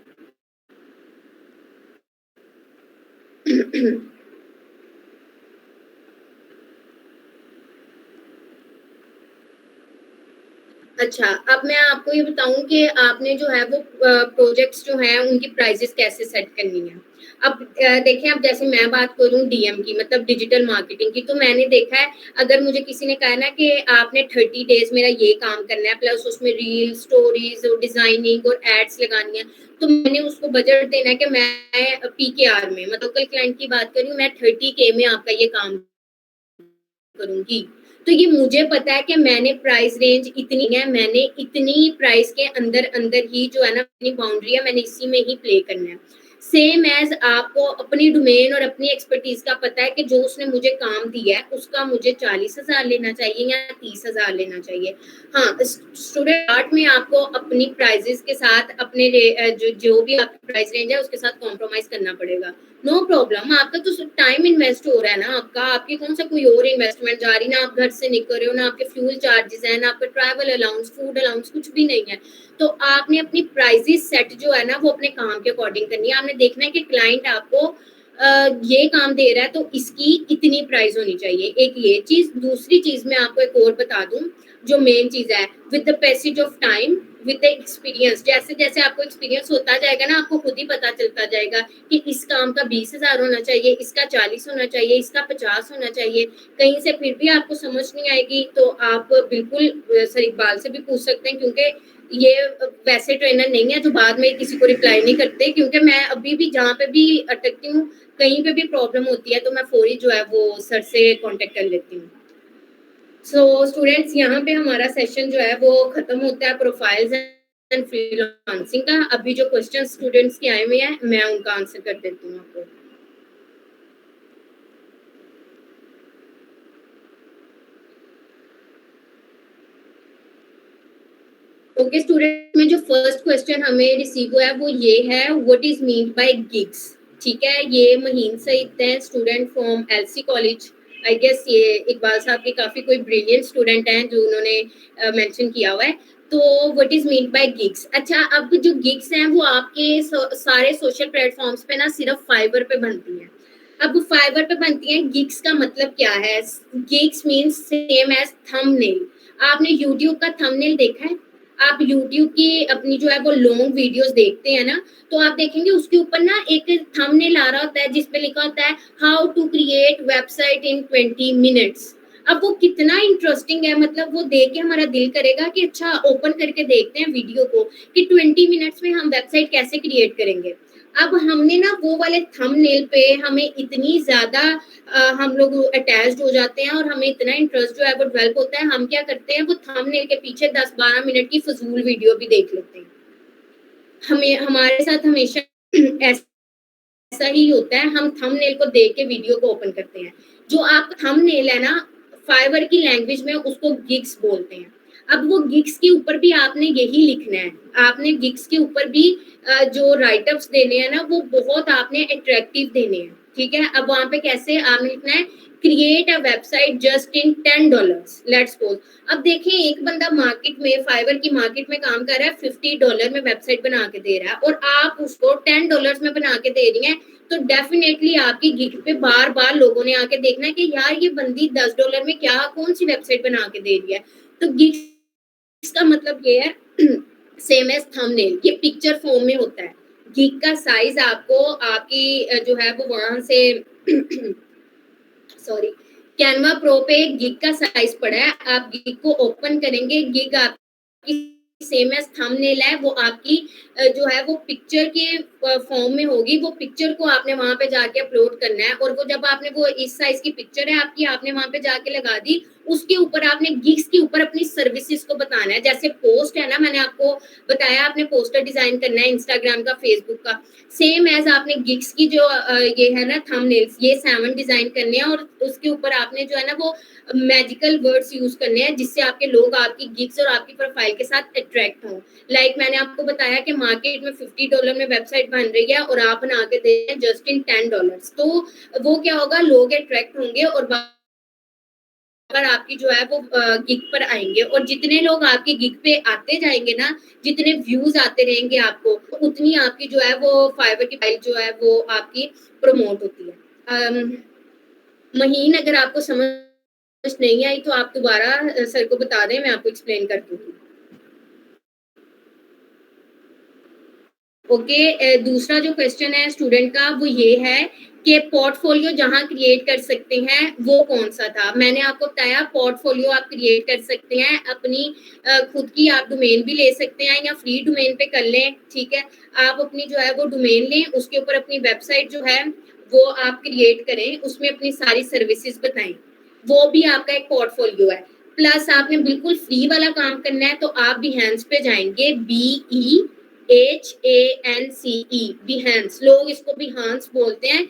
अच्छा, अब मैं आपको ये बताऊँ कि आपने जो है वो प्रोजेक्ट्स जो हैं उनकी प्राइसेज़ कैसे सेट करनी है। अब देखिए, अब जैसे मैं बात करूँ डीएम की, मतलब डिजिटल मार्केटिंग की, तो मैंने देखा है अगर मुझे किसी ने कहा है ना कि आपने 30 डेज़ मेरा ये काम करना है, प्लस उसमें रील, स्टोरीज़ और डिज़ाइनिंग और एड्स लगानी है, तो मैंने उसको बजट देना है कि मैं पीकेआर में, मतलब लोकल क्लाइंट की बात कर रही हूँ, मैं 30 के में आपका ये काम करूँगी। तो ये मुझे पता है कि मैंने प्राइस रेंज इतनी है, मैंने इतनी प्राइस के अंदर-अंदर ही जो है ना अपनी बाउंड्री है, मैंने इसी में ही प्ले करना है। सेम ऐज़ आपको अपनी डोमेन और अपनी एक्सपर्टीज़ का पता है कि जो उसने मुझे काम दिया है, उसका मुझे 40,000 लेना चाहिए या 30,000 लेना चाहिए। हाँ, स्टूडेंट आर्ट में आपको अपनी प्राइसेज़ के साथ अपने जो जो भी आपकी प्राइस रेंज है, उसके साथ कॉम्प्रोमाइज़ करना पड़ेगा। नो प्रॉब्लम, आपका तो टाइम इन्वेस्ट हो रहा है ना आपका, आपकी कौन सा कोई और इन्वेस्टमेंट जा रही, ना आप घर से निकल रहे हो, ना आपके फ्यूल चार्जेस हैं, ना आपका ट्रैवल अलाउंस, फूड अलाउंस, कुछ भी नहीं है। तो आपने अपनी प्राइसेस सेट जो है ना वो अपने काम के अकॉर्डिंग करनी है। आपने देखना है कि क्लाइंट आपको ये काम दे रहा है तो इसकी इतनी प्राइस होनी चाहिए। एक ये चीज़, दूसरी चीज़ मैं आपको एक और बता दूँ, जो मेन चीज़ है, with the passage of time, with the experience, जैसे-जैसे आपको एक्सपीरियंस होता जाएगा ना, आपको खुद ही पता चलता जाएगा कि इस काम का 20,000 होना चाहिए, इसका 40 होना चाहिए, इसका 50 होना चाहिए। कहीं से फिर भी आपको समझ नहीं आएगी तो आप बिल्कुल सर इकबाल से भी पूछ सकते हैं, क्योंकि ये वैसे ट्रेनर नहीं है जो बाद में किसी को रिप्लाई नहीं करते, क्योंकि मैं अभी भी जहाँ पे भी अटकती हूँ, कहीं पे भी प्रॉब्लम होती है तो मैं फ़ौरी जो है वो सर से कॉन्टैक्ट कर लेती हूँ। सो स्टूडेंट्स, यहाँ पे हमारा सेशन जो है वो खत्म होता है। प्रोफाइल्स फ्रीलांसिंग का। अभी जो क्वेश्चन स्टूडेंट्स के आए हुए हैं मैं उनका आंसर कर देती हूँ आपको। ओके स्टूडेंट, में जो फर्स्ट क्वेश्चन हमें रिसीव हुआ है वो ये है, what is mean by gigs. ठीक है, ये महीन सईद है, student from LC college. I guess ये इकबाल साहब के काफी कोई ब्रिलियंट स्टूडेंट हैं जो उन्होंने मेंशन किया हुआ है। तो what is mean by gigs. अच्छा, अब जो गिग्स हैं वो आपके सारे सोशल प्लेटफॉर्म्स पे ना सिर्फ फाइवर पे बनती हैं। अब फाइवर पे बनती हैं, गिग्स का मतलब क्या है? Gigs means same as thumbnail. आपने यूट्यूब का थंबनेल देखा है? आप यूट्यूब की अपनी जो है वो लॉन्ग वीडियोस देखते हैं ना, तो आप देखेंगे उसके ऊपर ना एक थंबनेल आ रहा होता है जिसपे लिखा होता है how to create website in 20 minutes. अब वो कितना इंटरेस्टिंग है, मतलब वो देख के हमारा दिल करेगा कि अच्छा ओपन करके देखते हैं वीडियो को कि 20 मिनट्स में हम वेबसाइट कैसे क्रिएट करेंगे। अब हमने ना वो वाले थंबनेल पे हमें इतनी ज्यादा हम लोग अटैच्ड हो जाते हैं और हमें इतना इंटरेस्ट जो है वो डेवलप होता है, हम क्या करते हैं वो थंबनेल के पीछे 10-12 मिनट की फजूल वीडियो भी देख लेते हैं। हमें हमारे साथ हमेशा ऐसा ही होता है, हम थंबनेल को देख के वीडियो को ओपन करते हैं। जो आप थंबनेल है ना, फाइवर की लैंग्वेज में उसको गिग्स बोलते हैं। अब वो गिग्स के ऊपर भी आपने यही लिखना है। आपने गिग्स के ऊपर भी जो राइटअप्स देने हैं ना वो बहुत आपने अट्रैक्टिव देने हैं। ठीक है, अब वहां पे कैसे आपने लिखना है, create a website just in $10। Let's suppose, अब देखें एक बंदा मार्केट में, फाइवर की मार्केट में काम कर रहा है, $50 में वेबसाइट बना के दे रहा है और आप उसको $10 में बना के दे रही हैं, तो डेफिनेटली आपकी गिग पे बार बार लोगों ने आके देखना है कि यार ये बंदी $10 में क्या कौन सी वेबसाइट बना के दे रही है। तो गिग का मतलब ये है सेम एज थंबनेल, ये पिक्चर फॉर्म में होता है। गिग का साइज आपको आपकी जो है वो वहां से सॉरी, कैनवा प्रो पे गिग का साइज पड़ा है। आप गिग को ओपन करेंगे, गिग आपकी सेम एज थंबनेल है, वो आपकी जो है वो पिक्चर के फॉर्म में होगी। वो पिक्चर को आपने वहां पे जाके अपलोड करना है और वो जब आपने वो इस साइज की पिक्चर है आपकी, आपने वहां पे जाके लगा दी, उसके ऊपर आपने गिग्स के ऊपर अपनी सर्विसेज को बताना है। जैसे पोस्ट है ना, मैंने आपको बताया आपने पोस्टर डिजाइन करना है इंस्टाग्राम का, फेसबुक का, सेम एज आपने गिग्स की जो ये है ना थंबनेल्स, ये 7 डिजाइन करने हैं और उसके ऊपर आपने जो है ना वो मैजिकल वर्ड्स यूज करने हैं जिससे आपके लोग आपकी गिग्स और आपकी प्रोफाइल के साथ अट्रैक्ट हों। लाइक मैंने आपको बताया कि मार्केट में $50 में वेबसाइट बन रही है और आप बना के दे रहे हैं जस्ट इन $10, तो वो क्या होगा, लोग अट्रैक्ट होंगे और पर आपकी जो है वो गिग पर आएंगे और जितने लोग आपकी गिग पे आते जाएंगे ना, जितने व्यूज आते रहेंगे आपको, उतनी आपकी जो है वो फाइवर की फाइल जो है वो आपकी प्रमोट होती है। महीन, अगर आपको समझ नहीं आई तो आप दोबारा सर को बता दें, मैं आपको एक्सप्लेन कर दूंगी। ओके, दूसरा जो क्वेश्चन है स्टूडेंट का वो ये है कि पोर्टफोलियो जहां क्रिएट कर सकते हैं वो कौन सा था। मैंने आपको बताया पोर्टफोलियो आप क्रिएट कर सकते हैं अपनी खुद की, आप डोमेन भी ले सकते हैं या फ्री डोमेन पे कर लें। ठीक है, आप अपनी जो है वो डोमेन लें, उसके ऊपर अपनी वेबसाइट जो है वो आप क्रिएट करें, उसमें अपनी सारी सर्विसेज बताएं, वो भी आपका एक पोर्टफोलियो है। प्लस आपने बिल्कुल फ्री वाला काम करना है तो आप बिहेंस पे जाएंगे, BEHANCE, बिहेंस, लोग इसको बिहांस बोलते हैं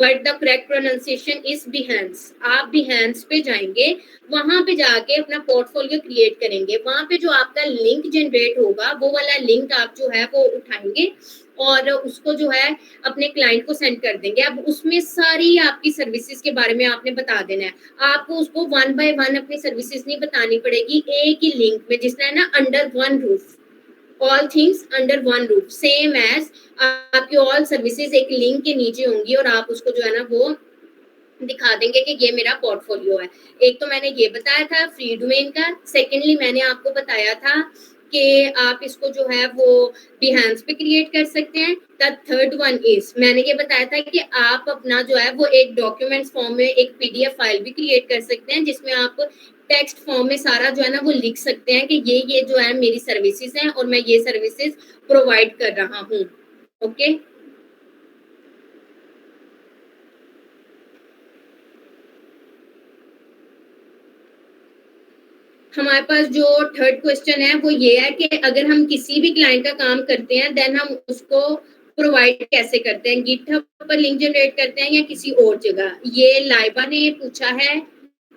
but the correct pronunciation is बिहेंस। आप बिहेंस पे जाएंगे, वहां पे जाके अपना पोर्टफोलियो क्रिएट करेंगे, वहां पे जो आपका लिंक जनरेट होगा वो वाला लिंक आप जो है वो उठाएंगे और उसको जो है अपने क्लाइंट को सेंड कर देंगे। अब उसमें सारी आपकी सर्विसेज के बारे में आपने बता देना है। आपको उसको 1 बाय 1 अपनी सर्विसेज नहीं बतानी पड़ेगी, एक ही लिंक में, जिसना है ना under one roof, all things under one roof, same as आपकी ऑल सर्विसेज एक लिंक के नीचे होंगी और आप उसको जो है ना वो दिखा देंगे कि ये मेरा पोर्टफोलियो है। एक तो मैंने ये बताया था फ्री डोमेन का, सेकेंडली मैंने आपको बताया था कि आप इसको जो है वो बिहेंस पे क्रिएट कर सकते हैं। द थर्ड वन इज, मैंने ये बताया था कि आप अपना जो है वो एक डॉक्यूमेंट्स फॉर्म में एक PDF फाइल भी क्रिएट कर सकते हैं जिसमें आप टेक्स्ट फॉर्म में सारा जो है ना वो लिख सकते हैं कि ये जो है मेरी सर्विसेज हैं और मैं ये सर्विसेज प्रोवाइड कर रहा हूँ। ओके, हमारे पास जो थर्ड क्वेश्चन है वो ये है कि अगर हम किसी भी क्लाइंट का काम करते हैं देन हम उसको प्रोवाइड कैसे करते हैं, गिटहब पर लिंक जनरेट करते हैं या किसी और जगह? ये लाइबा ने पूछा है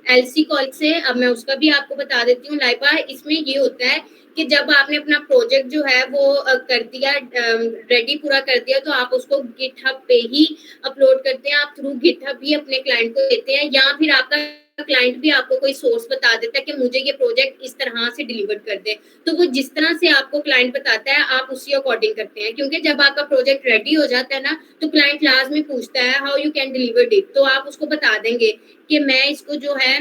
एलसी कॉल से। अब मैं उसका भी आपको बता देती हूँ लाइबा। इसमें ये होता है कि जब आपने अपना प्रोजेक्ट जो है वो कर दिया, रेडी पूरा कर दिया, तो आप उसको गिटहब पे ही अपलोड करते हैं। आप थ्रू गिटहब ही अपने क्लाइंट को देते हैं, या फिर आपका क्लाइंट भी आपको कोई सोर्स बता देता है कि मुझे ये प्रोजेक्ट इस तरह से डिलीवर कर दे। तो वो जिस तरह से आपको क्लाइंट बताता है आप उसी अकॉर्डिंग करते हैं, क्योंकि जब आपका प्रोजेक्ट रेडी हो जाता है ना तो क्लाइंट लास्ट में पूछता है how you can deliver it, तो आप उसको बता देंगे कि मैं इसको जो है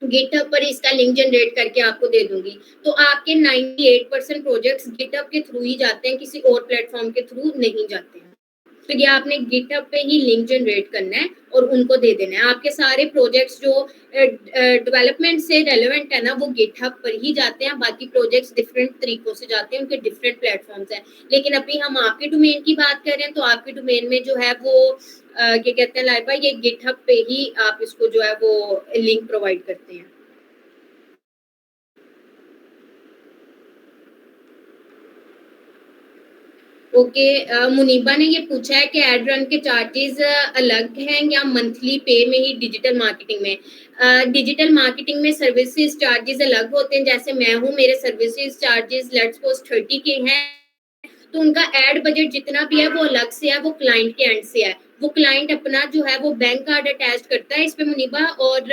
गिटहब पर इसका लिंक जनरेट करके आपको दे दूंगी। तो आपके 98% प्रोजेक्ट्स गिटहब के थ्रू ही जाते हैं, किसी और प्लेटफॉर्म के थ्रू नहीं जाते हैं। तो ये आपने गिटहब पे ही लिंक जनरेट करना है और उनको दे देना है। आपके सारे प्रोजेक्ट्स जो डेवलपमेंट से रेलेवेंट है ना वो गिटहब पर ही जाते हैं, बाकी प्रोजेक्ट्स डिफरेंट तरीकों से जाते हैं, उनके डिफरेंट प्लेटफॉर्म्स हैं। लेकिन अभी हम आपके डोमेन की बात कर रहे हैं, तो आपके डोमेन में जो है वो क्या कहते हैं लाइबा, ये गिटहब पे ही आप इसको जो है वो लिंक प्रोवाइड करते हैं। ओके, मुनीबा ने ये पूछा है कि एड रन के चार्जेस अलग हैं या मंथली पे में ही डिजिटल मार्केटिंग में? डिजिटल मार्केटिंग में सर्विसेज चार्जेस अलग होते हैं। जैसे मैं हूँ, मेरे सर्विसेज चार्जेस लेट्स सपोज 30 के हैं, तो उनका एड बजट जितना भी है वो अलग से है, वो क्लाइंट के एंड से है। वो क्लाइंट अपना जो है वो बैंक कार्ड अटैच करता है इस पे मुनीबा, और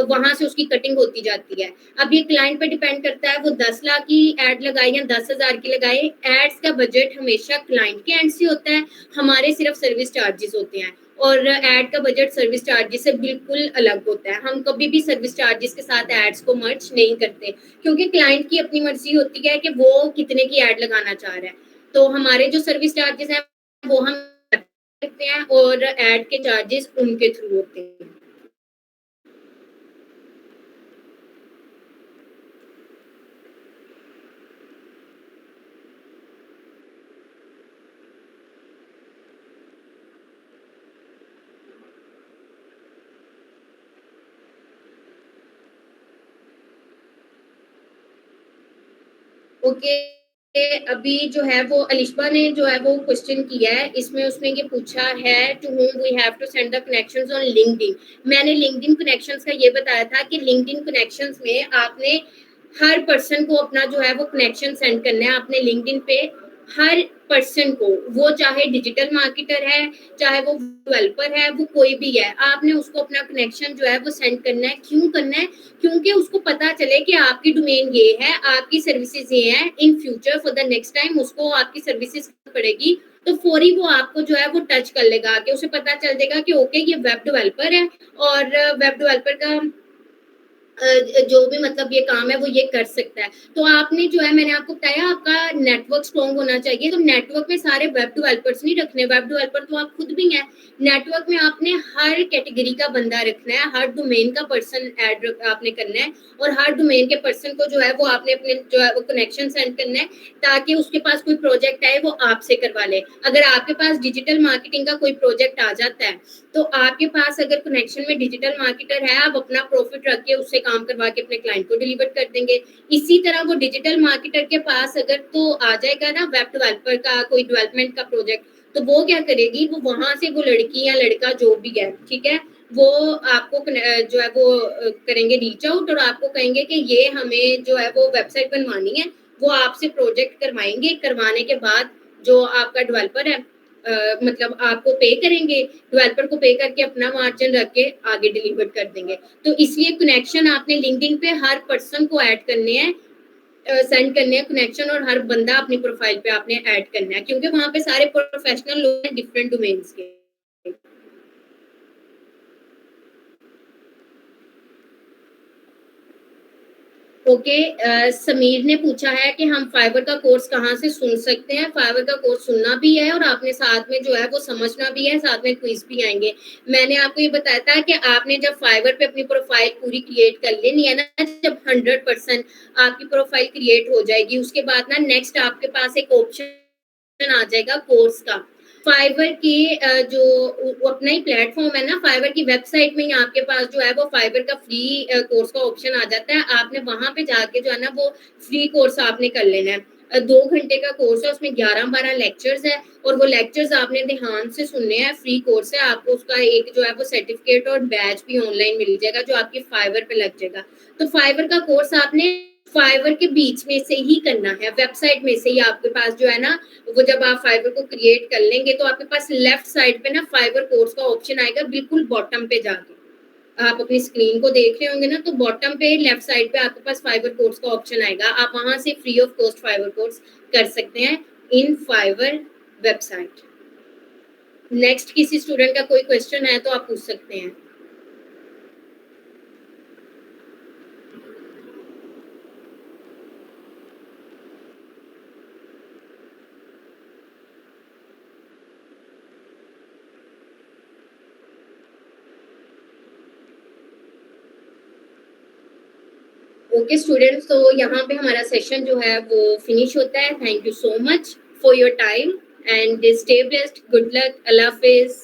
वहां से उसकी कटिंग होती जाती है। अब ये क्लाइंट पे डिपेंड करता है, वो 10 लाख की एड लगाए या 10,000 की लगाए, एड्स का बजट हमेशा क्लाइंट के एंड से होता है। हमारे सिर्फ सर्विस चार्जेस होते हैं, और एड का बजट सर्विस चार्जेस से बिल्कुल अलग होता है। हम कभी भी सर्विस चार्जेस के साथ एड्स को मर्ज नहीं करते, क्योंकि क्लाइंट की अपनी मर्जी होती है कि वो कितने की एड लगाना चाह रहा है। तो हमारे जो सर्विस चार्जेस हैं वो हम करते हैं, और एड के चार्जेस उनके थ्रू होते हैं। ओके, अभी जो है वो अलिशबा ने जो है वो क्वेश्चन किया है, इसमें उसने ये पूछा है to whom we have to send the connections on LinkedIn. मैंने लिंक्डइन कनेक्शंस का ये बताया था कि लिंक्डइन कनेक्शंस में आपने हर पर्सन को अपना जो है वो कनेक्शन सेंड करना है अपने लिंक्डइन पे। हर पर्सन को, वो चाहे डिजिटल मार्केटर है, चाहे वो डेवलपर है, वो कोई भी है, आपने उसको अपना कनेक्शन जो है वो सेंड करना है। क्यों करना है? क्योंकि उसको पता चले कि आपकी डोमेन ये है, आपकी सर्विसेज ये हैं, in future for the next time उसको आपकी सर्विसेज पड़ेगी तो फौरी वो आपको जो है वो टच कर लेगा, कि उसे पता चल जाएगा कि ओके ये वेब डेवलपर है, और वेब डेवलपर का जो भी मतलब ये काम है वो ये कर सकता है। तो आपने जो है, मैंने आपको बताया आपका नेटवर्क स्ट्रॉन्ग होना चाहिए। तो नेटवर्क में सारे वेब डेवलपर्स नहीं रखने, वेब डेवलपर तो आप खुद भी हैं। नेटवर्क में आपने हर कैटेगरी का बंदा रखना है, हर डोमेन का पर्सन ऐड आपने करना है, और हर डोमेन के पर्सन को जो है वो आपने अपने जो है वो कनेक्शन सेंड करना है, ताकि उसके पास कोई प्रोजेक्ट आए वो आपसे करवा ले। अगर आपके पास डिजिटल मार्केटिंग का कोई प्रोजेक्ट आ जाता है, तो आपके पास अगर कनेक्शन में डिजिटल मार्केटर है, आप अपना प्रॉफिट रख के उससे काम करवा के अपने क्लाइंट को डिलीवर कर देंगे। इसी तरह वो डिजिटल मार्केटर के पास अगर तो आ जाएगा ना वेब डेवलपर का कोई डेवलपमेंट का प्रोजेक्ट, तो वो क्या करेगी, वो वहां से वो लड़की या लड़का जो भी है, ठीक है, वो आपको जो है वो करेंगे रीच आउट, और आपको कहेंगे कि ये हमें जो है वो वेबसाइट बनवानी है। वो आपसे प्रोजेक्ट करवाएंगे, करवाने के बाद जो आपका डेवलपर है मतलब आपको पे करेंगे, डेवलपर को पे करके अपना मार्जिन रख के आगे डिलीवर कर देंगे। तो इसलिए कनेक्शन आपने लिंक्डइन पे हर पर्सन को ऐड करने हैं, सेंड करने हैं कनेक्शन, और हर बंदा अपनी प्रोफाइल पे आपने ऐड करना है, क्योंकि वहां पे सारे प्रोफेशनल लोग हैं डिफरेंट डोमेन्स के। ओके, समीर ने पूछा है कि हम फाइवर का कोर्स कहाँ से सुन सकते हैं? फाइवर का कोर्स सुनना भी है और आपने साथ में जो है वो समझना भी है, साथ में क्विज भी आएंगे। मैंने आपको ये बताया था कि आपने जब फाइवर पे अपनी प्रोफाइल पूरी क्रिएट कर लेनी है ना, जब 100% आपकी प्रोफाइल क्रिएट हो जाएगी, उसके बाद ना नेक्स्ट आपके पास एक ऑप्शन आ जाएगा कोर्स का। फाइवर के जो वो अपना ही प्लेटफॉर्म है ना, फाइवर की वेबसाइट में ही आपके पास जो है वो फाइवर का फ्री कोर्स का ऑप्शन आ जाता है। आपने वहां पे जाके जो है ना वो फ्री कोर्स आपने कर लेना है। 2 घंटे का कोर्स है, उसमें 11-12 लेक्चर्स है और वो लेक्चर्स आपने ध्यान से सुनने हैं। फ्री कोर्स है, आपको उसका एक जो है वो सर्टिफिकेट और बैच भी ऑनलाइन मिल जाएगा जो आपकी फाइवर पे लग जाएगा। तो फाइवर का कोर्स आपने फाइवर के बीच में से ही करना है, वेबसाइट में से ही आपके पास जो है ना वो जब आप फाइवर को क्रिएट कर लेंगे तो आपके पास लेफ्ट साइड पे ना फाइवर कोर्स का ऑप्शन आएगा बिल्कुल बॉटम पे जाके। आप अपनी स्क्रीन को देख रहे होंगे ना तो बॉटम पे लेफ्ट साइड पे आपके पास फाइवर कोर्स का ऑप्शन आएगा। आप वहां से free of cost Fiverr course कर सकते हैं इन फाइवर वेबसाइट। नेक्स्ट किसी स्टूडेंट का कोई क्वेश्चन है तो आप पूछ सकते हैं। ओके स्टूडेंट्स, तो यहाँ पे हमारा सेशन जो है वो फिनिश होता है। Thank you so much for your time and stay blessed. Good luck. Allah Hafiz.